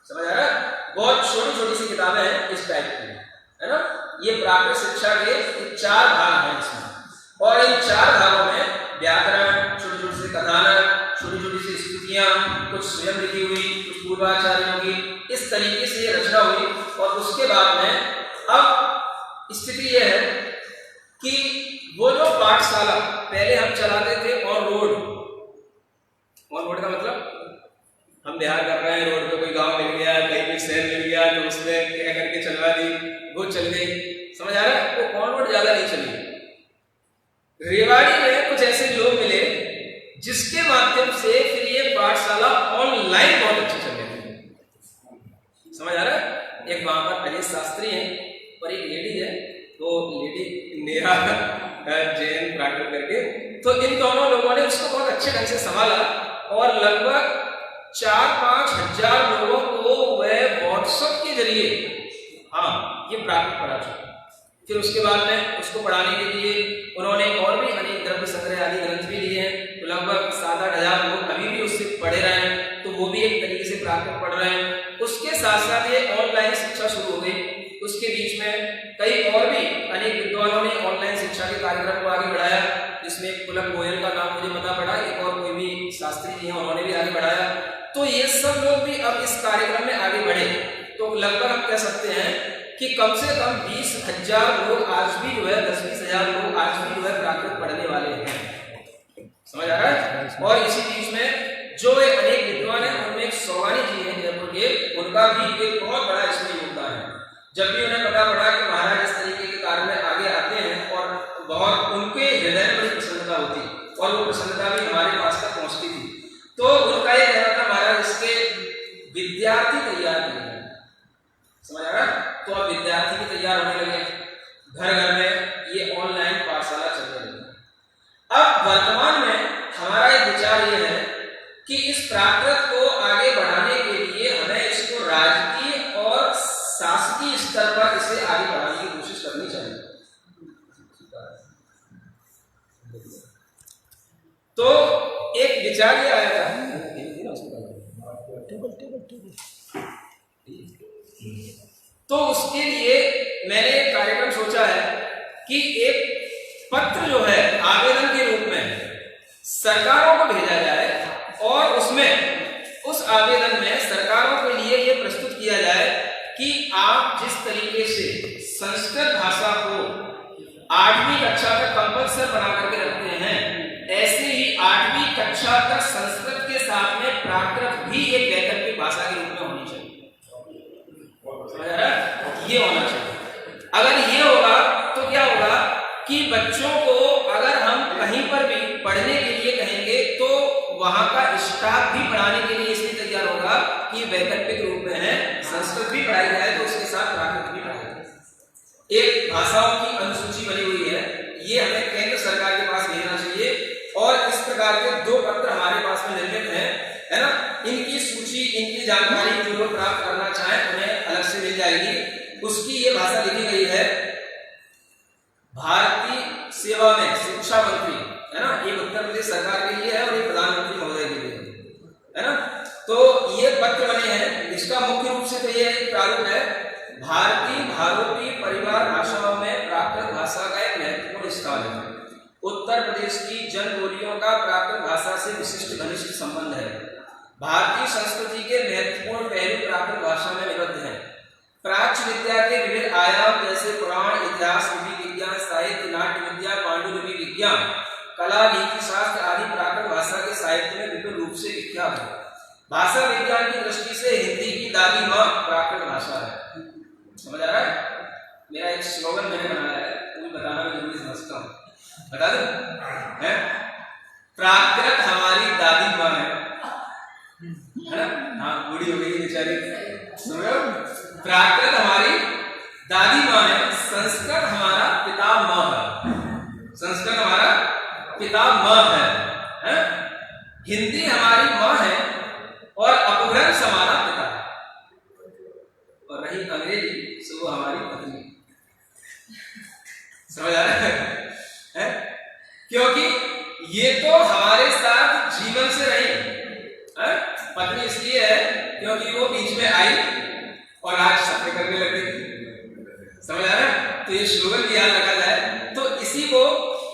समझ आ रहा है। बहुत छोटी छोटी सी किताबें हैं इस टाइप की, है ना। ये प्राकृत शिक्षा के 4 भाग हैं इसमें, और इन 4 भागों में व्याकरण, छोटी छोटी सी कथानक, छोटी छोटी सी स्तुतियां, कुछ स्वयं लिखी हुई, कुछ पूर्वाचार्यों की, इस तरीके से ये रचना हुई। और उसके बाद में अब स्थिति यह है कि वो जो पाठशाला पहले हम चलाते थे ऑन रोड का मतलब हम बिहार कर रहे हैं, रोड पे कोई गांव मिल गया, कहीं भी शहर मिल गया, तो उसने क्या करके चलवा दी, वो चल गई, समझ आ रहा है। वो ऑन रोड ज्यादा रेवाड़ी में कुछ ऐसे लोग मिले जिसके माध्यम से फिर ये पाठशाला ऑनलाइन बहुत अच्छी चल रही है। समझ आ रहा है? एक वहां पर गणेश शास्त्री है और एक लेडी है, तो लेडी नेहा जैन प्राकृत करके, तो इन दोनों लोगों ने उसको बहुत अच्छे ढंग से संभाला और लगभग 4-5 हजार लोगों को वह व्हाट्सएप के जरिए ये प्राकृत पढ़ा चुका। फिर उसके बाद में उसको पढ़ाने के लिए उन्होंने और भी अनेक द्रव्य संग्रह आदि ग्रंथ भी लिए हैं, तो लगभग 7-8 हजार लोग अभी भी उससे पढ़े रहे हैं, तो वो भी एक तरीके से प्राकृत पढ़ रहे हैं। उसके साथ साथ ये ऑनलाइन शिक्षा शुरू हो गई। उसके बीच में कई और भी अनेक विद्वानों ने ऑनलाइन शिक्षा के कार्यक्रम को आगे बढ़ाया, जिसमें पुलक गोयल का नाम मुझे पता पड़ा, एक और कोई भी शास्त्री जी हैं उन्होंने भी आगे बढ़ाया। तो ये सब लोग भी अब इस कार्यक्रम में आगे बढ़े, तो लगभग हम कह सकते हैं कि कम से कम 20,000 लोग आज भी जो है 10-20 हजार लोग आज भी जो है प्राकृत पढ़ने वाले हैं। समझ आ रहा है? और इसी बीच में जो अनेक विद्वान है उनमें एक सौगानी जी हैं जयपुर के, उनका भी एक बहुत बड़ा इसमें योगदान है। जब भी उन्हें पता पड़ा कि महाराज इस तरीके के कार्य में आगे आते हैं और बहुत उनके हृदय में बड़ी प्रसन्नता होती और वो प्रसन्नता भी हमारे पास तक पहुंचती थी, तो उनका ये कहना था महाराज इसके विद्यार्थी तैयार किए। समझ आ रहा है? तो अब विद्यार्थी भी तैयार होने लगे, घर घर में ये ऑनलाइन पाठशाला चलने लगी। अब वर्तमान में हमारा एक विचार ये है कि इस प्राकृत को आगे बढ़ाने के लिए हमें इसको राजकीय और शासकीय स्तर पर इसे आगे बढ़ाने की कोशिश करनी चाहिए। तो एक विचार ये आया था, तो उसके लिए मैंने एक कार्यक्रम सोचा है कि एक पत्र जो है आवेदन के रूप में सरकारों को भेजा जाए और उसमें उस आवेदन में सरकारों के लिए यह प्रस्तुत किया जाए कि आप जिस तरीके से संस्कृत भाषा को 8वीं कक्षा तक कंपल्सरी बना करके रखते हैं, ऐसे ही 8वीं कक्षा तक संस्कृत के साथ में प्राकृत भी एक वैकल्पिक भाषा के रूप में होनी चाहिए। ये होना चाहिए। अगर ये होगा तो क्या होगा कि बच्चों को अगर हम कहीं पर भी पढ़ने के लिए कहेंगे तो वहां का स्टाफ भी पढ़ाने के लिए इसलिए तैयार होगा कि वैकल्पिक रूप में है संस्कृत भी पढ़ाई जाए तो उसके साथ प्राकृत भी पढ़ाई जाए। एक भाषाओं की अनुसूची बनी हुई है, ये हमें केंद्र सरकार के पास भेजना चाहिए और इस प्रकार के 2 पत्र हमारे पास में निर्मित हैं, है ना। इनकी सूची, इनकी जानकारी जो लोग प्राप्त करना चाहें उन्हें अलग से मिल जाएगी। उसकी ये भाषा लिखी गई है भारतीय सेवा में शिक्षा मंत्री, है ना, एक उत्तर प्रदेश सरकार के लिए है और एक प्रधानमंत्री महोदय के लिए है ना। तो ये पत्र बने हैं, इसका मुख्य रूप से तो ये प्रारूप है भारतीय परिवार भाषाओं में प्राकृत भाषा का एक महत्वपूर्ण स्थान है। उत्तर प्रदेश की जन बोलियों का प्राकृत भाषा से विशिष्ट घनिष्ठ संबंध है। भारतीय संस्कृति के महत्वपूर्ण पहलू प्राकृत भाषा में निबद्ध हैं। प्राच्य विद्या के विविध आयाम जैसे पुराण, इतिहास, विधि विज्ञान, साहित्य, नाट्य विद्या, पांडुलिपि विज्ञान, कला, नीति शास्त्र आदि प्राकृत भाषा के साहित्य में विभिन्न रूप से विख्यात है। भाषा विज्ञान की दृष्टि से हिंदी की दादी माँ प्राकृत भाषा है। समझ आ रहा है? मेरा एक स्लोगन मैंने बनाया है, वो भी बताना मैं जरूरी समझता हूँ, बता दूं? है प्राकृत हमारी दादी माँ है ना। हाँ, बूढ़ी हो गई बेचारी, समझो। प्राकृत हमारी दादी माँ है, संस्कृत हमारा पिता माँ है, संस्कृत हमारा पिता माँ है? हिंदी हमारी माँ है और अपभ्रंश हमारा पिता है, और रही अंग्रेजी सो वो हमारी पत्नी। समझ आ रहा है? क्योंकि ये तो हमारे साथ जीवन से रही है। पत्नी इसलिए है क्योंकि वो बीच में आई और आज सफर करने लगी। समझ आ रहा है? तो ये स्लोगन भी याद रखा जाए। तो इसी को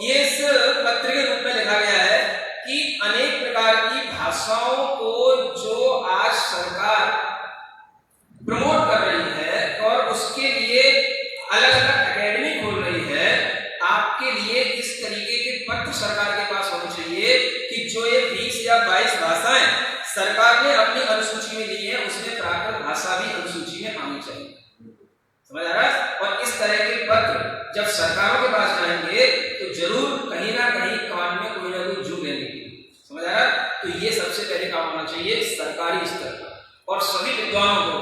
ये इस पत्र के रूप में लिखा गया है कि अनेक प्रकार की भाषाओं को जो आज सरकार प्रमोट कर रही है और उसके लिए अलग अलग एकेडमी खोल रही है, आपके लिए इस तरीके के पत्र सरकार के पास होने चाहिए कि जो ये 20 या 22 भाषाएं सरकार ने अपनी अनुसूची में ली है, उसमें प्राकृत भाषा भी अनुसूची में आनी चाहिए। समझ आ रहा है? और इस तरह के पत्र जब सरकारों के पास जाएंगे तो जरूर कहीं ना कहीं कान में कोई ना कोई जू लेंगे। समझ आ रहा है? तो ये सबसे पहले काम होना चाहिए सरकारी स्तर पर। और सभी विद्वानों को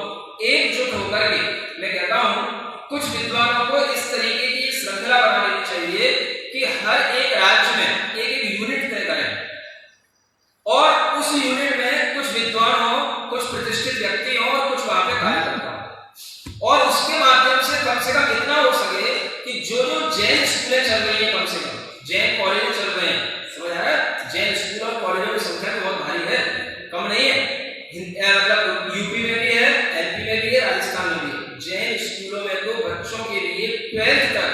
एकजुट होकर के, मैं कहता हूं कुछ विद्वानों को इस तरीके की श्रृंखला बना लेनी चाहिए कि हर एक राज्य में एक एक यूनिट तय करें और उस यूनिट में कुछ विद्वान हो, कुछ प्रतिष्ठित व्यक्ति हो और कुछ वहां पे कार्यकर्ता हो। और उसके माध्यम से कम इतना हो सके कि जो जैन स्कूलें चल रही है, कम से कम जैन कॉलेज चल रहे हैं, समझ आ रहा है? जैन स्कूल और कॉलेजों की संख्या बहुत भारी है, कम नहीं है। मतलब यूपी में भी है, एमपी में भी है, राजस्थान में भी है। जैन स्कूलों में तो बच्चों के लिए 12th तक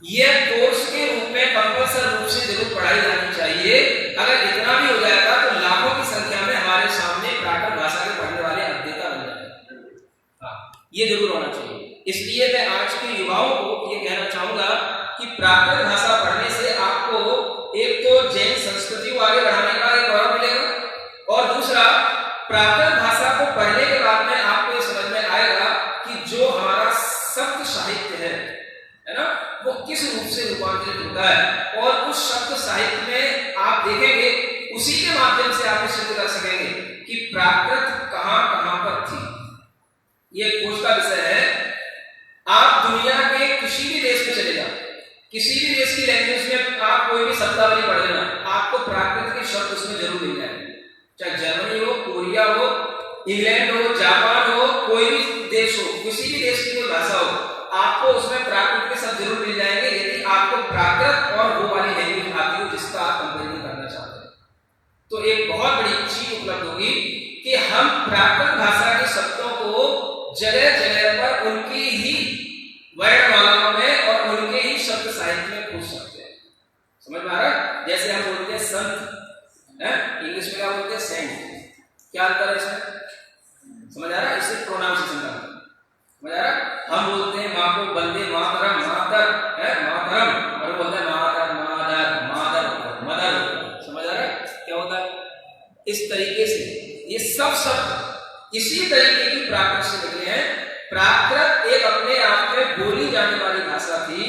यह कोर्स के रूप में कंपल्सरी रूप से जरूर पढ़ाई जानी चाहिए। अगर इतना भी हो जाएगा तो लाखों की संख्या में हमारे सामने प्राकृत भाषा के पढ़ने वाले अध्येता बन जाएंगे। हाँ, ये जरूर होना चाहिए। इसलिए मैं आज के युवाओं को ये कहना चाहूंगा कि प्राकृत भाषा पढ़ने से आपको एक तो जैन संस्कृति को आगे बढ़ाने का एक गौरव मिलेगा और दूसरा प्राकृत भाषा को पढ़ने के बाद में आपको ये समझ में आएगा कि जो हमारा शब्द साहित्य है ना, वो किस रूप से रूपांतरित होता है। और उस शब्द साहित्य में आप देखेंगे, उसी के माध्यम से आप सिद्ध कर सकेंगे कि प्राकृत कहां कहां पर थी। ये खोज का विषय है। आप दुनिया के किसी भी देश में चले जाओ, किसी भी देश की लैंग्वेज में आप कोई भी शब्दावली पढ़ लेना, आपको प्राकृत के शब्द उसमें जरूर मिल जाएंगे। चाहे जर्मनी हो, कोरिया हो, इंग्लैंड हो, जापान हो, कोई भी देश हो, किसी भी देश की कोई भाषा हो, आपको उसमें प्राकृत के शब्द जरूर मिल जाएंगे यदि आपको प्राकृत और वो वाली लैंग्वेज आती हो जिसका आप कंपेरिजन करना चाहते हैं। तो एक बहुत बड़ी चीज उपलब्ध होगी कि हम प्राकृत भाषा के शब्दों को जगह जगह पर उनकी ही वर्णमालाओं में और उनके ही शब्द साहित्य में पूछ सकते हैं। समझ में आ रहा है? जैसे हम बोलते हैं संत, इंग्लिश में क्या बोलते हैं? सेंट। क्या अंतर है इसमें? समझ आ रहा है? इससे प्रोनाउंसिएशन का समझ आ रहा है? हम बोलते हैं माँ को वंदे मातरम, मातर है मातरम, और बोलते हैं मातर, मादर, मादर, मदर। समझ आ रहा है क्या होता है? इस तरीके से ये सब शब्द इसी तरीके की प्राकृत से निकले हैं। प्राकृत एक अपने आप में बोली जाने वाली भाषा थी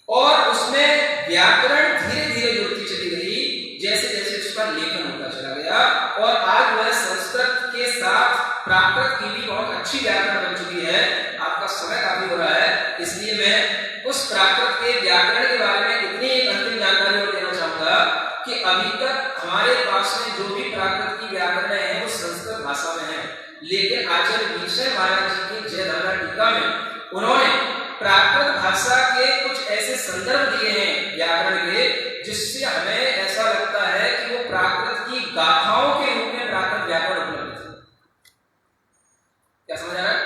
और उसमें व्याकरण धीरे धीरे जुड़ती चली गई जैसे जैसे उसका लेखन होता चला गया। और आज वह संस्कृत के साथ प्राकृत की भी बहुत अच्छी व्याकरण बन चुकी है। आपका समय काफी हो रहा है, इसलिए मैं उस प्राकृत के व्याकरण के बारे में इतनी एक अंतिम जानकारी और देना चाहूंगा कि अभी तक हमारे पास में जो भी प्राकृत की व्याकरण है वो संस्कृत भाषा में है, लेकिन आचार्य भीष्म महाराज जी की जय धर्म टीका में उन्होंने प्राकृत भाषा के कुछ ऐसे संदर्भ दिए हैं व्याकरण के जिससे हमें ऐसा लगता है कि वो प्राकृत की गाथाओं के रूप में प्राकृत व्याकरण उपलब्ध है। क्या समझ आ रहा है?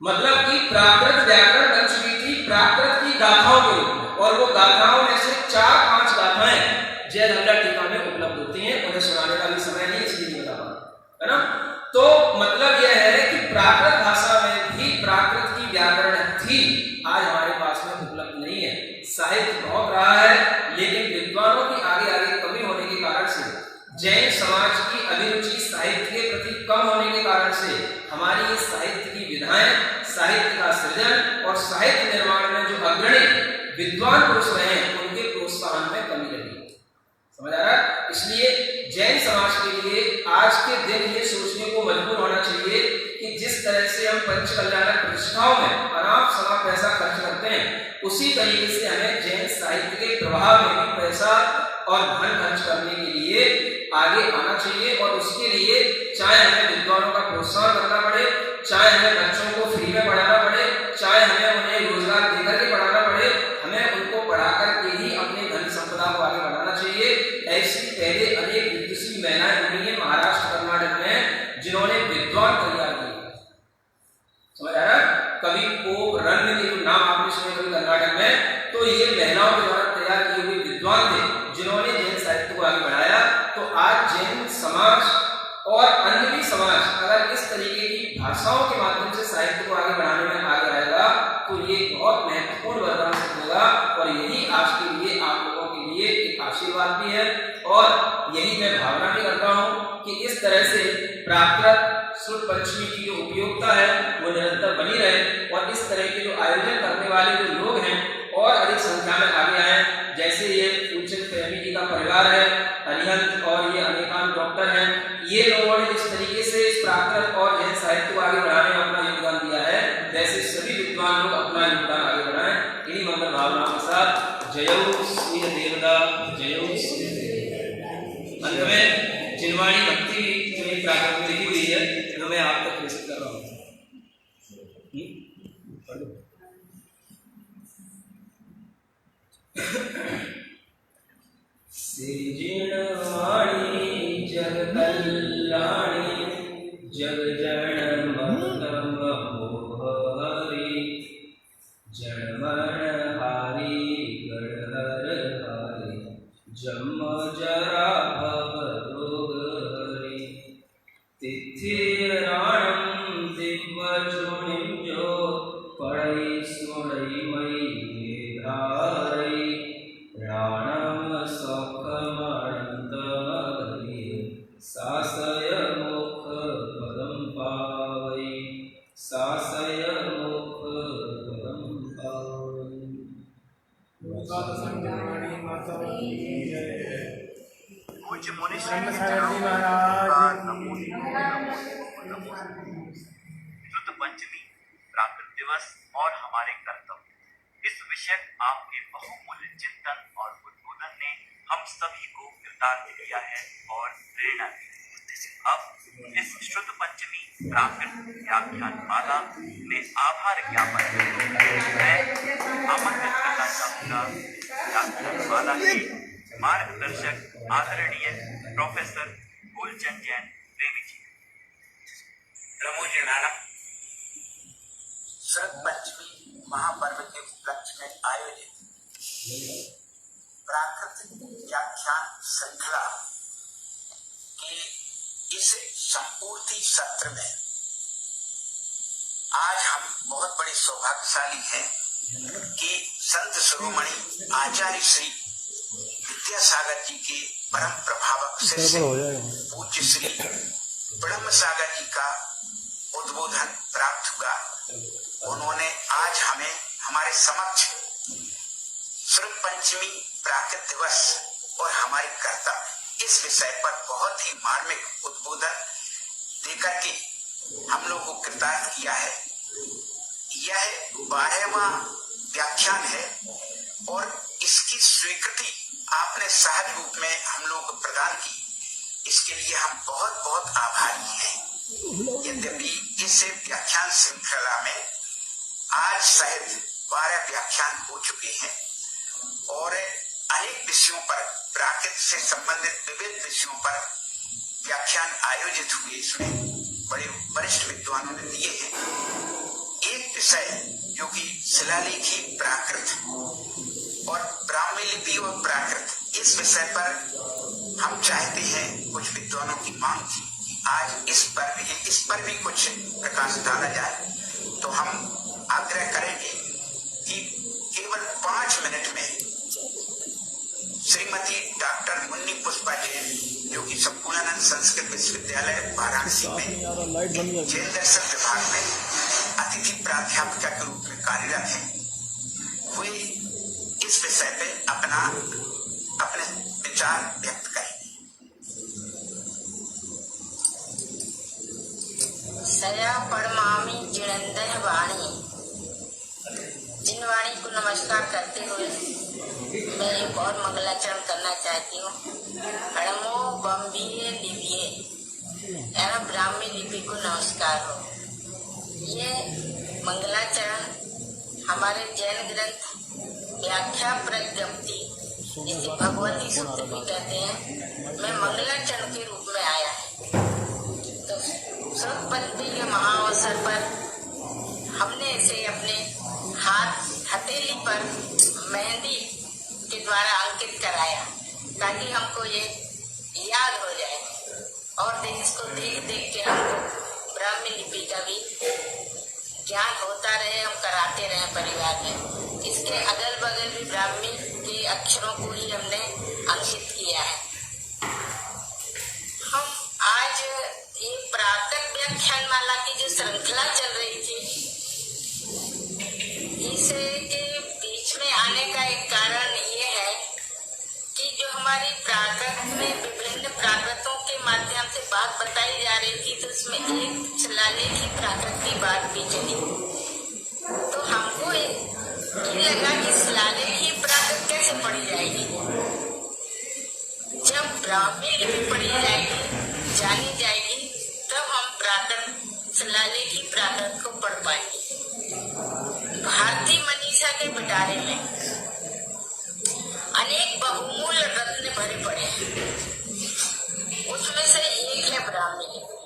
मतलब कि प्राकृत व्याकरण बन चुकी थी प्राकृत की गाथाओं के रूप में, और वो गाथाओं में से 4-5 गाथाएं जय धर्म टीका में उपलब्ध होती हैं। उन्हें सुनाने का भी समय नहीं, इसलिए बता रहा हूं, है ना? तो मतलब यह है कि प्राकृत भाषा में भी प्राकृत की व्याकरण थी, आज हमारे पास में उपलब्ध नहीं है। साहित्य बहुत रहा है, लेकिन विद्वानों की आगे आगे कमी होने के कारण से, जैन समाज की अभिरुचि साहित्य के प्रति कम होने के कारण से हमारी ये साहित्य की विधाएं, साहित्य का सृजन और साहित्य निर्माण में जो अग्रणी विद्वान पुरुष रहे हैं उनके प्रोत्साहन में कमी रही। समझ आ रहा है? इसलिए जैन समाज के लिए आज के दिन ये सोचने को मजबूर होना चाहिए कि जिस तरह से हम पंच कल्याणक प्रतिष्ठाओं में अनाप शनाप पैसा खर्च करते हैं, उसी तरीके से हमें जैन साहित्य के प्रभाव में भी पैसा और धन खर्च करने के लिए आगे आना चाहिए। और उसके लिए चाहे हमें विद्वानों का प्रोत्साहन करना पड़े, चाहे हमें बच्चों को फ्री में पढ़ाना पड़े, चाहे हमें उन्हें रोजगार देकर के पढ़ाना पड़े, हमें उनको पढ़ा करके ही अपने धन संपदा को आगे बढ़ाना चाहिए। ऐसी पहले अनेक विदुषी महिलाएं बनी है महाराष्ट्र कर्नाटक में जिन्होंने विद्वान तैयार किए। समझ आ रहा है? कवि पोप रणनीति नाम आपने सुने कभी कर्नाटक में, तो ये महिलाओं के द्वारा तैयार किए हुए विद्वान थे जिन्होंने जैन साहित्य को आगे बढ़ाया। तो आज जैन समाज और अन्य भी समाज अगर इस तरीके की भाषाओं के माध्यम से साहित्य को आगे बढ़ाने में आगे आएगा तो ये बहुत महत्वपूर्ण वरदान सिद्ध होगा। और यही आज के लिए आप लोगों के लिए एक आशीर्वाद भी है, और यही मैं भावना भी करता हूँ कि इस तरह से प्राकृत, शुद्ध पंचमी की जो उपयोगिता है वो निरंतर बनी रहे और इस तरह के जो आयोजन करने वाले जो लोग हैं और अधिक संख्या में आगे आए। जैसे ये पूज्य प्रेमी जी का परिवार है, अरिहंत और ये अनेकांत डॉक्टर हैं, ये लोगों ने इस तरीके से इस प्राकृत और जैन साहित्य को आगे बढ़ाने में अपना योगदान दिया है, वैसे सभी विद्वान लोग अपना योगदान आगे बढ़ाएं। इन्हीं मंगल भावनाओं के साथ जयो श्री देवदा, जयो श्री देवदा। अंत में जिनवाणी भक्ति जो एक प्राकृत में लिखी हुई है जो मैं आप तक प्रस्तुत कर रहा हूँ। जिनवाणी जग कल्याणी जग जन मंगल मोहरी जनमन हारी गणहर हारी जम जरा भव रोग हरि तिथि राणम दिव्य चुनिम जो पढ़ई सुनई मई धारई राणम सौखमानंद मगरी सासय मुख पदम पावई सासय मुख पदम पावई। पूज्य मुनि श्री महाराज शुद्ध पंचमी, प्राकृत दिवस और हमारे कर्तव्य, इस विषय आपके बहुमूल्य चिंतन और उद्बोधन ने हम सभी को कृतार्थ किया है और प्रेरणा दी। अब इस शुद्ध पंचमी प्राकृत व्याख्यान माला में आभार ज्ञापन मैं आमंत्रित करना चाहूँगा व्याख्यान माला के मार्गदर्शक आदरणीय प्रोफेसर फूलचंद जैन प्रेमी जी। नमो नाना। शरद पंचमी महापर्व के उपलक्ष्य में आयोजित प्राकृतिक व्याख्यान श्रृंखला के इस संपूर्ति सत्र में आज हम बहुत बड़े सौभाग्यशाली हैं कि संत शिरोमणि आचार्य श्री विद्यासागर जी के परम प्रभावक शिष्य पूज्य श्री ब्रह्म सागर जी का उद्बोधन प्राप्त हुआ। उन्होंने आज हमें हमारे समक्ष शुद्ध पंचमी प्राकृत दिवस और हमारे कर्तव्य इस विषय पर बहुत ही मार्मिक उद्बोधन देकर के हम लोगों को कृतार्थ किया है। यह 12वां व्याख्यान है और इसकी स्वीकृति आपने सहज रूप में हम लोग को प्रदान की, इसके लिए हम बहुत बहुत आभारी हैं। यद्यपि इस व्याख्यान श्रृंखला में आज शायद 12 व्याख्यान हो चुके हैं और अनेक विषयों पर प्राकृत से संबंधित विविध विषयों पर व्याख्यान आयोजित हुए। इसमें बड़े वरिष्ठ विद्वानों ने दिए हैं। एक विषय जो कि शिलालेखी प्राकृत और ब्राह्मी लिपि और प्राकृत, इस विषय पर हम चाहते हैं, कुछ विद्वानों की मांग थी कि आज इस पर भी कुछ प्रकाश डाला जाए। तो हम आग्रह करेंगे कि केवल 5 मिनट में श्रीमती डॉक्टर मुन्नी पुष्पा जैन, जो कि संपूर्णानंद संस्कृत विश्वविद्यालय वाराणसी में जैन दर्शन विभाग में अतिथि प्राध्यापिका के रूप में कार्यरत है, वे इस विषय पे अपने विचार व्यक्त करें। सया परमामी जिणंदर वाणी। जिनवाणी को नमस्कार करते हुए मैं एक और मंगलाचरण करना चाहती हूँ। हड़मो बम्बीरे लिपिये एवं ब्राह्मी लिपि को नमस्कार हो। ये मंगलाचरण हमारे जैन ग्रंथ व्याख्या प्रज्ञप्ति, जिसे भगवती सूत्र भी कहते हैं, में मंगलाचरण के रूप में आया है। तो शुद्ध पंचमी के महाअवसर पर हमने इसे अपने हथेली पर मेहंदी के द्वारा अंकित कराया ताकि हमको ये याद हो जाए और इसको देख के हमको ब्राह्मी लिपि का भी ज्ञान होता रहे, हम कराते रहे परिवार में। इसके अगल बगल भी ब्राह्मी के अक्षरों को ही हमने अंकित किया है। हम आज एक प्रातः व्याख्यानमाला की जो श्रृंखला चल रही थी, इसके बीच में आने का एक कारण ये है कि जो हमारी प्राकृत में विभिन्न प्राकृतों के माध्यम से बात बताई जा रही थी, तो उसमें एक शिलालेख की प्राकृत की बात भी चली। तो हमको ये लगा कि शिलालेख की प्राकृत कैसे पढ़ी जाएगी। जब ब्राह्मी लिपि पढ़ी जाएगी, जानी जाएगी, तब हम प्राकृत शिलालेख की प्राकृत को पढ़ पाएंगे। भारतीय मनीषा के पिटारे में अनेक बहुमूल्य रत्न भरे पड़े हैं। उसमें से एक है ब्राह्मी लिपि,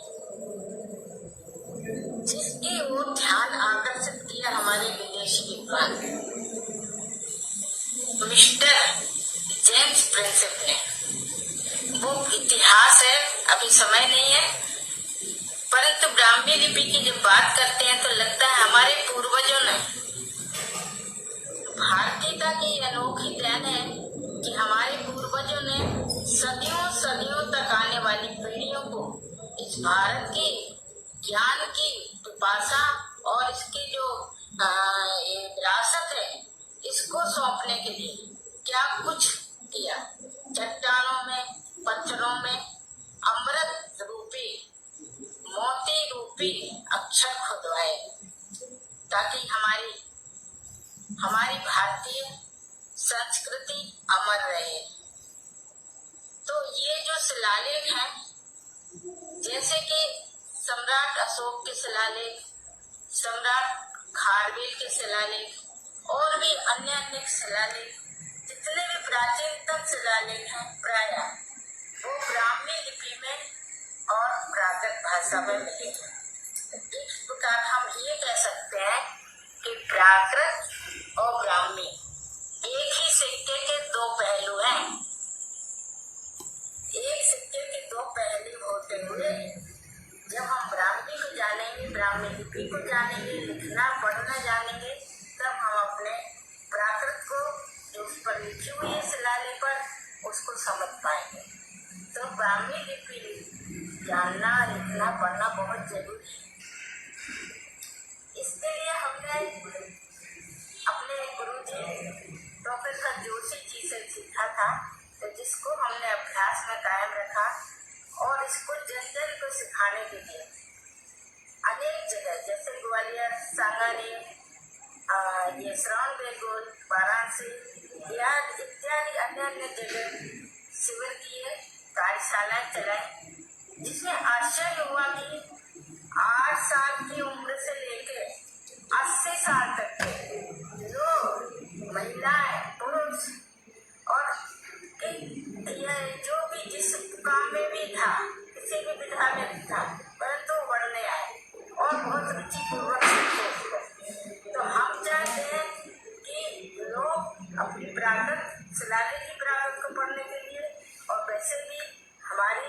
जिसकी ओर ध्यान आकर्षित किया हमारे विदेशी विद्वान मिस्टर जेम्स प्रिंसिप ने। वो इतिहास है, अभी समय नहीं है, परंतु ब्राह्मी लिपि की जब बात करते हैं तो लगता है हमारे पूर्वजों ने, भारतीयता की अनोखी देन है कि हमारे पूर्वजों ने सदियों सदियों तक आने वाली पीढ़ियों को इस भारत की ज्ञान की पिपासा और इसकी जो विरासत है, इसको सौंपने के लिए क्या कुछ किया। चट्टानों में, पत्थरों में अमृत रूपी, मोती रूपी अक्षर खुदवाए, ताकि हमारी भारतीय संस्कृति अमर रहे। तो ये जो शिलालेख हैं, जैसे कि सम्राट अशोक के शिलालेख, सम्राट खारवेल के शिलालेख और भी अन्य अनेक शिलालेख, जितने भी प्राचीनतम शिलालेख हैं, प्राय वो ब्राह्मी लिपि में और प्राकृत भाषा में मिलेंगे। इस प्रकार हम ये कह सकते हैं कि प्राकृत और ब्राह्मी एक ही सिक्के के दो पहलू हैं। एक सिक्के के दो पहलू होते हुए जब हम ब्राह्मी को जानेंगे, ब्राह्मी लिपि को जानेंगे, लिखना पढ़ना जानेंगे, तब हम अपने प्राकृत को जो उस पर लिखी हुई है शिलालेख पर, उसको समझ पाएंगे। तो ब्राह्मी लिपि जानना, लिखना पढ़ना बहुत जरूरी है। इसके लिए हमने अपने गुरुजी प्रोफेसर जोशी जी से सीखा था, तो जिसको हमने अभ्यास में कायम रखा और इसको जन जन को सिखाने के लिए अनेक जगह, जैसे ग्वालियर, सांगानेर, ये श्रवण बेगोल, वाराणसी इत्यादि अन्य अन्य जगह शिविर किए, कार्यशालाएं चलाई, जिसमें आश्चर्य हुआ कि 8 साल की उम्र से लेकर 80 साल तक के लोग, महिलाएं, पुरुष और जो भी जिस काम में भी था, किसी भी विधा में था, परंतु बढ़ने आए और बहुत रुचिपूर्वक सीखे। तो हम चाहते हैं कि लोग अपनी प्राकृत शिलालेख की प्राकृत को पढ़ने के लिए, और वैसे भी हमारी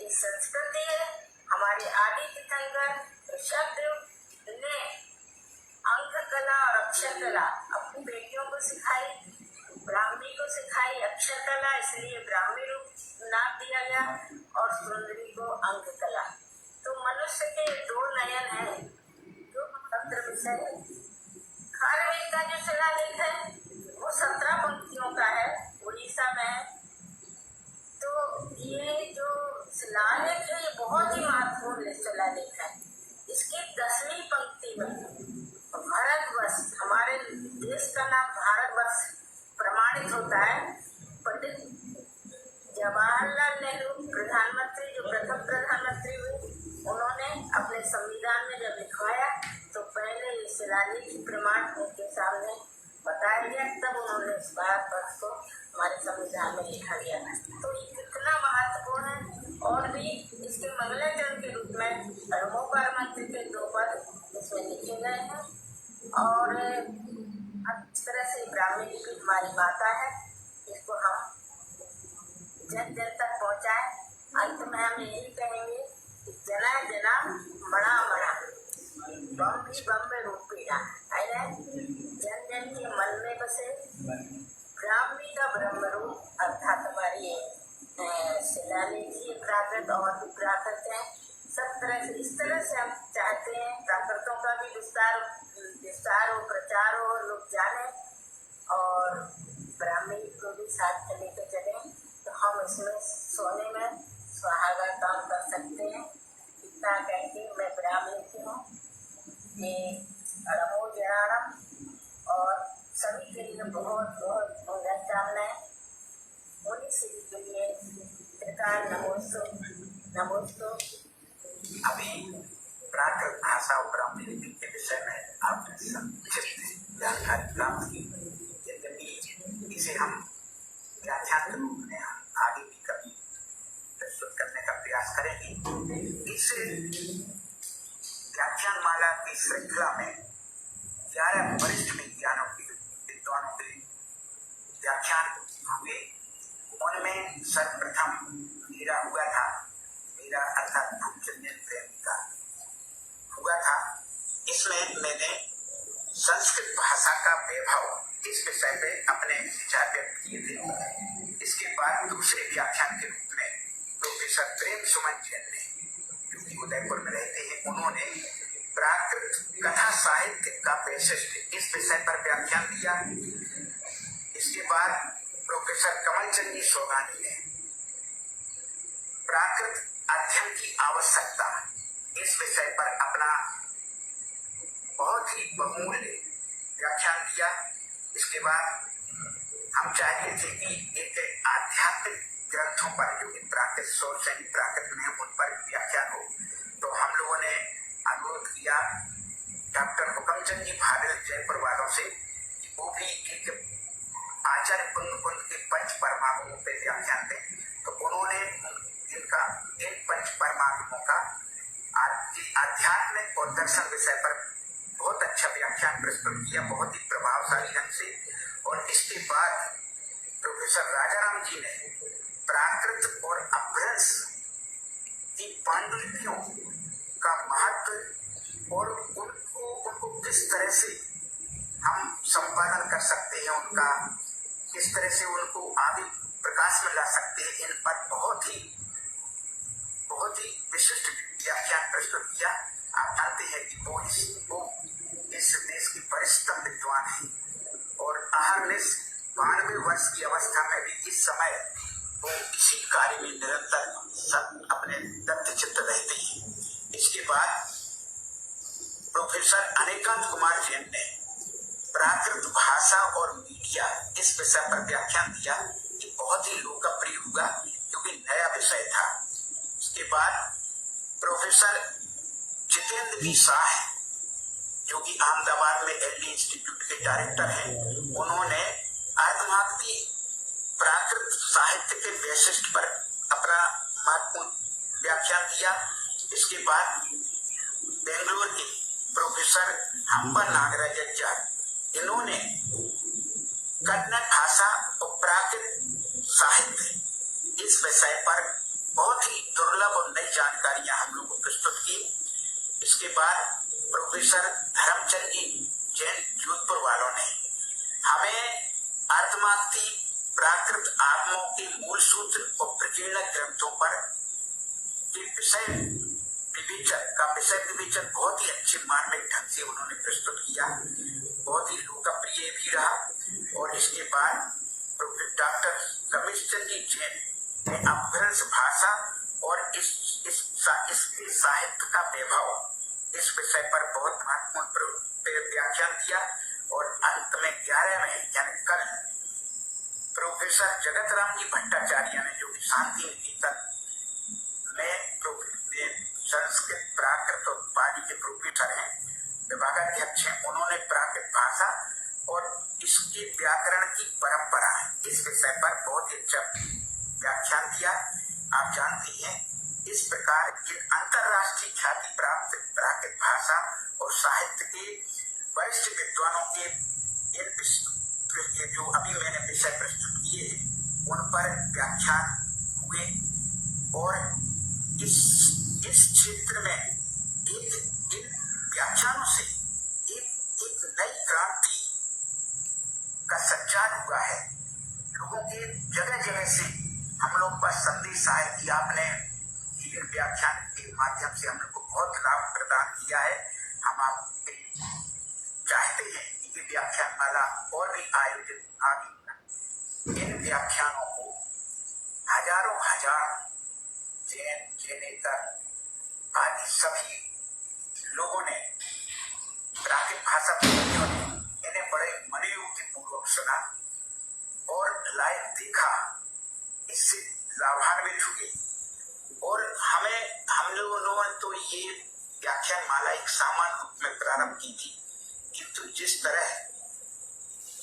एक संस्कृति है, हमारी आदि तीर्थंकर शब्द ने अंक कला और अक्षर कला अपनी बेटियों को सिखाई, ब्राह्मी को सिखाई अक्षर कला, इसलिए ब्राह्मी रूप नाम दिया गया, और सुंदरी को अंक कला। तो मनुष्य के दो नयन है जो तंत्र विषय है। खारवेल का जो शिलालेख है वो 17 पंक्तियों का है, उड़ीसा में है। तो ये जो शिलालेख है ये बहुत ही महत्वपूर्ण शिलालेख है। इसकी 10वीं पंक्ति में भारतवर्ष, हमारे देश का नाम भारतवर्ष प्रमाणित होता है। पंडित जवाहरलाल नेहरू प्रधानमंत्री, जो प्रथम प्रधानमंत्री हुए, उन्होंने अपने संविधान में जब लिखवाया तो पहले ये शिलालेख की प्रमाण उनके सामने बताया गया, तब उन्होंने इस भारतवर्ष को हमारे संविधान में लिखा गया। तो ये कितना महत्वपूर्ण है। और भी इसके मंगलाचरण के रूप में धर्मोपकार मंत्री के 2 पद इसमें लिखे गए हैं। और इस तरह से ब्राह्मी लिपि हमारी माता है, इसको हम जन जन तक पहुँचाएं। अंत में हम यही कहेंगे कि जना जना मणा मणा बम भी बम में रूप पीड़ा, जन जन के मन में बसे ब्राह्मी का ब्रह्म रूप, अर्थात हमारी शिलालेख प्राकृत और भी प्राकृत है, सब तरह से इस तरह से हम चाहते हैं प्राकृतों का भी विस्तार हो, प्रचार हो, लोग जाने और ब्राह्मणी को भी साथ में लेकर चलें तो हम इसमें सोने में सुहागा काम कर सकते हैं। इतना कह के मैं विराम लेती हूँ। ये अड़मो जनारम और सभी के लिए बहुत बहुत शुभकामनाएं। उन्हीं सभी के लिए सरकार नमोस्तु। अभी प्राकृत भाषा और ब्राह्मणी लिपि के विषय में आपने संक्षिप्त जानकारी प्राप्त की। यद्यपि इसे हम व्याख्यान के रूप में आगे भी कभी प्रस्तुत करने का प्रयास करेंगे। इस व्याख्यान माला की श्रृंखला में 11 वरिष्ठ विद्वानों के व्याख्यान हुए। उनमें सर्वप्रथम मेरा हुआ था, मेरा अर्थात भूपचंद्र प्रेमी का हुआ था। इसमें मैंने संस्कृत भाषा का वैभव इस विषय पे अपने विचार व्यक्त किए थे। इसके बाद दूसरे व्याख्यान के रूप में प्रोफेसर प्रेम सुमन जैन ने, जो कि उदयपुर में रहते हैं, उन्होंने प्राकृत कथा साहित्य का वैशिष्ट इस विषय पर व्याख्यान दिया। इसके बाद प्रोफेसर कमल चंद जी सोगानी ने प्राकृत अध्ययन की आवश्यकता इस विषय पर अपना बहुत ही बहुमूल्य व्याख्यान दिया। इसके बाद हम चाहते थे कि एक आध्यात्मिक ग्रंथों पर, जो कि प्राकृत सोर्स है, प्राकृत में उन पर व्याख्यान हो, तो हम लोगों ने अनुरोध किया डॉक्टर हुकमचंद जी भादल जयपुर वालों से कि वो भी एक आचार्य कुंद के पंच परमाणुओं पर व्याख्यान दें। तो उन्होंने इन पंच परमाणुओं का आध्यात्मिक और दर्शन विषय पर बहुत अच्छा व्याख्यान प्रस्तुत किया, बहुत ही प्रभावशाली ढंग से। और इसके बाद प्रोफेसर राजाराम जी ने प्राकृत और अपभ्रंश की पांडुलिपियों का महत्व और उनको किस तरह से हम संपादन कर सकते हैं, उनका किस तरह से उनको आगे प्रकाश में ला सकते हैं, इन पर बहुत ही विशिष्ट व्याख्यान प्रस्तुत किया। आप जानते हैं कि वो इस देश की वरिष्ठतम विद्वान है और अहरनिश 92 वर्ष की अवस्था में भी इस समय वो इसी कार्य में निरंतर अपने दत्तचित्त रहते हैं। इसके बाद प्रोफेसर अनेकांत कुमार जैन ने प्राकृत भाषा और मीडिया इस विषय पर व्याख्यान दिया। ये बहुत ही लोकप्रिय हुआ क्योंकि नया विषय था। इसके बाद प्रोफेसर जितेंद्र बी शाह, जो कि अहमदाबाद में एलडी इंस्टीट्यूट के डायरेक्टर हैं, उन्होंने अर्धमागधी प्राकृत साहित्य के वैशिष्ट पर अपना महत्वपूर्ण व्याख्यान दिया। इसके बाद बेंगलुरु के प्रोफेसर हम्पा नागराजाचार्य, इन्होंने कन्नड़ भाषा और प्राकृत साहित्य इस विषय पर बहुत ही दुर्लभ और नई जानकारियां हम लोग को प्रस्तुत की। इसके बाद प्रोफेसर धर्मचंद जी जैन जोधपुर वालों ने हमें अर्धमागधी प्राकृत आगमों के मूल सूत्र और प्रकीर्ण ग्रंथों पर विषय विवेचन बहुत ही अच्छे मार्मिक ढंग से उन्होंने प्रस्तुत किया, बहुत ही लोकप्रिय भी रहा। और इसके बाद डॉक्टर कमिश्चंद जी जैन ने अपभ्रंश भाषा और इसके साहित्य का वैभव इस विषय पर बहुत महत्वपूर्ण व्याख्यान दिया। और अंत में 11 में यानी कल प्रोफेसर जगत राम जी भट्टाचार्य ने, जो कि शांति निकेतन में संस्कृत प्राकृत और पाली के प्रोफेसर हैं, विभागाध्यक्ष हैं, उन्होंने प्राकृत भाषा और इसके व्याकरण की परंपरा इस विषय पर बहुत ही अच्छा व्याख्यान दिया। आप जानते हैं इस प्रकार के अंतरराष्ट्रीय ख्याति प्राप्त प्राकृत भाषा और साहित्य के वरिष्ठ विद्वानों के जो अभी मैंने विषय प्रस्तुत किए उन पर व्याख्यान हुए। और इस क्षेत्र में इन व्याख्यानों से एक नई क्रांति का संचार हुआ है। लोगों के जगह जगह से हम लोग पर संदेश आए कि आपने इन व्याख्यान के माध्यम से हम लोग को बहुत लाभ प्रदान किया है। हम आप चाहते हैं कि ये व्याख्यान माला और भी आयोजित आगे इन व्याख्यानों को हजारों हजार जैन जैनेतर आदि सभी लोगों ने, प्राकृत भाषा प्रेमियों ने इन्हें बड़े मनोयोग पूर्वक सुना और लाइव देखा, इससे लाभान्वित हुए। और हम लोगों ने तो ये व्याख्यान माला एक सामान्य रूप में प्रारंभ की थी, किंतु जिस तरह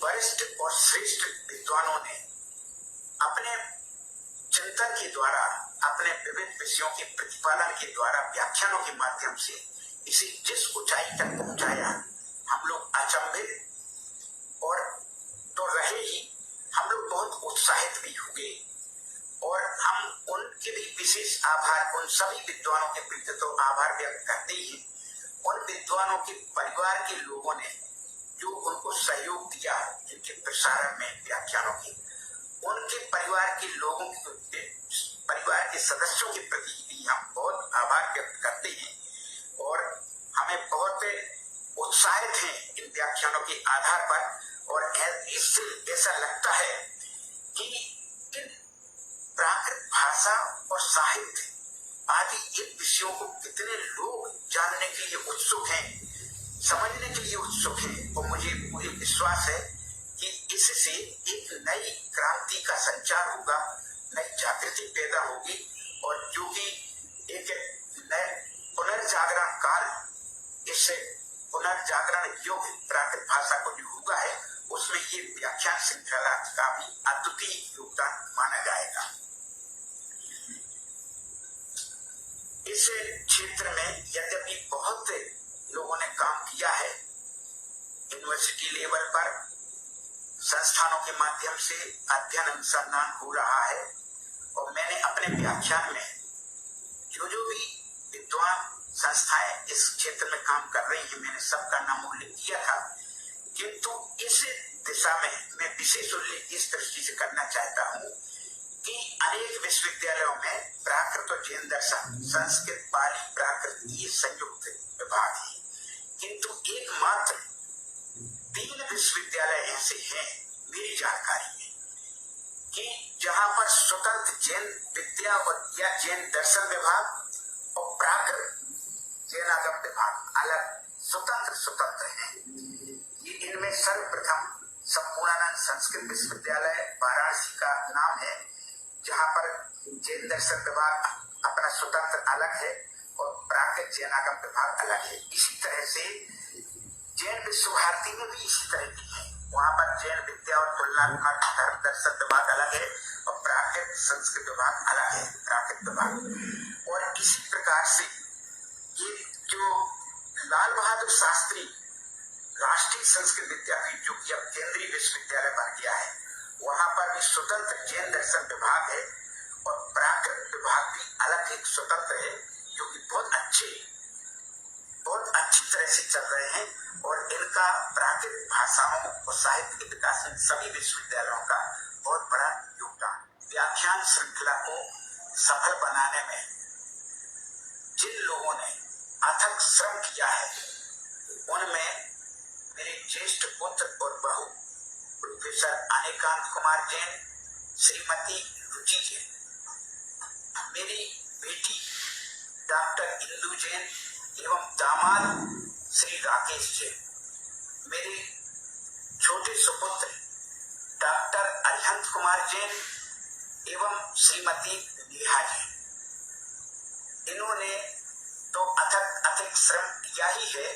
वरिष्ठ और श्रेष्ठ विद्वानों ने अपने चिंतन के द्वारा, अपने विविध विषयों के प्रतिपादन के द्वारा, व्याख्यानों के माध्यम से इसे जिस ऊंचाई तक पहुंचाया, हम लोग अचंभित और तो रहे ही, हम लोग बहुत उत्साहित भी हुए। और हम उनके भी विशेष आभार, उन सभी विद्वानों के प्रति तो आभार व्यक्त करते ही हैं। उन विद्वानों के परिवार के लोगों ने जो उनको सहयोग दिया इनके प्रसारण में व्याख्यानों के, उनके परिवार के लोगों के, परिवार के सदस्यों के प्रति भी हम बहुत आभार व्यक्त करते हैं। और हमें बहुत उत्साहित हैं इन व्याख्यानों के आधार पर। और इससे ऐसा लगता है कि इन प्राकृत भाषा और साहित्य आदि इन विषयों को कितने लोग जानने के लिए उत्सुक हैं, समझने के लिए उत्सुक हैं। और मुझे पूरी विश्वास है कि इससे एक नई क्रांति का संचार होगा, नई जागृति पैदा होगी। और जो कि एक नए पुनर्जागरण काल, इससे पुनर्जागरण युग प्राकृत भाषा को जो हुआ है, उसमें ये व्याख्यान श्रृंखला का भी अद्वितीय योगदान माना जाएगा। इस क्षेत्र में यद्यपि बहुत लोगों ने काम किया है, यूनिवर्सिटी लेवल पर संस्थानों के माध्यम से अध्ययन अनुसंधान हो रहा है। और मैंने अपने व्याख्यान में जो भी विद्वान संस्थाएं इस क्षेत्र में काम कर रही हैं, मैंने सबका नाम उल्लेख किया था। किंतु इस दिशा में मैं विशेष उल्लेख इस दृष्टि से करना चाहता हूँ कि अनेक विश्वविद्यालयों में प्राकृत और जैन दर्शन, संस्कृत, पाली, प्राकृत ये संयुक्त विभाग है। किंतु एकमात्र 3 विश्वविद्यालय ऐसे हैं मेरी जानकारी में कि जहाँ पर स्वतंत्र जैन विद्या और या जैन दर्शन विभाग और प्राकृत जैनागम विभाग अलग स्वतंत्र हैं। ये इनमें सर्वप्रथम संपूर्णानंद संस्कृत विश्वविद्यालय वाराणसी का नाम है, जहाँ पर जैन दर्शन विभाग अपना स्वतंत्र अलग है और प्राकृत जैनागम विभाग अलग है। इसी तरह से जैन विश्व भारती में भी इसी तरह की है, वहाँ पर जैन विद्या और तुलनात्मक धर्म दर्शन विभाग अलग है और प्राकृत संस्कृत विभाग अलग है, प्राकृत विभाग। और इसी प्रकार से ये जो लाल बहादुर शास्त्री राष्ट्रीय संस्कृत विद्यापीठ, जो कि अब केंद्रीय विश्वविद्यालय बन गया है, वहां पर भी स्वतंत्र जैन दर्शन विभाग है और प्राकृत विभाग भी अलग एक स्वतंत्र है, जो कि बहुत अच्छी तरह से चल रहे हैं। और इनका प्राकृत भाषाओं और साहित्य के विकास में सभी विश्वविद्यालयों का बहुत बड़ा योगदान। व्याख्यान श्रृंखला को सफल बनाने में जिन लोगों ने अथक श्रम किया है, उनमें मेरे ज्येष्ठ पुत्र और बहू प्रोफेसर अनिकांत कुमार जैन, श्रीमती रुचि जैन, मेरी बेटी डॉक्टर इंदु जैन एवं दामाद श्री राकेश जैन, मेरे छोटे सुपुत्र डॉक्टर अरिहंत कुमार जैन एवं श्रीमती नेहा जैन। इन्होंने तो अथक श्रम किया ही है,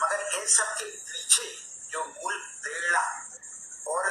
मगर इन सब के पीछे जो मूल प्रेरणा और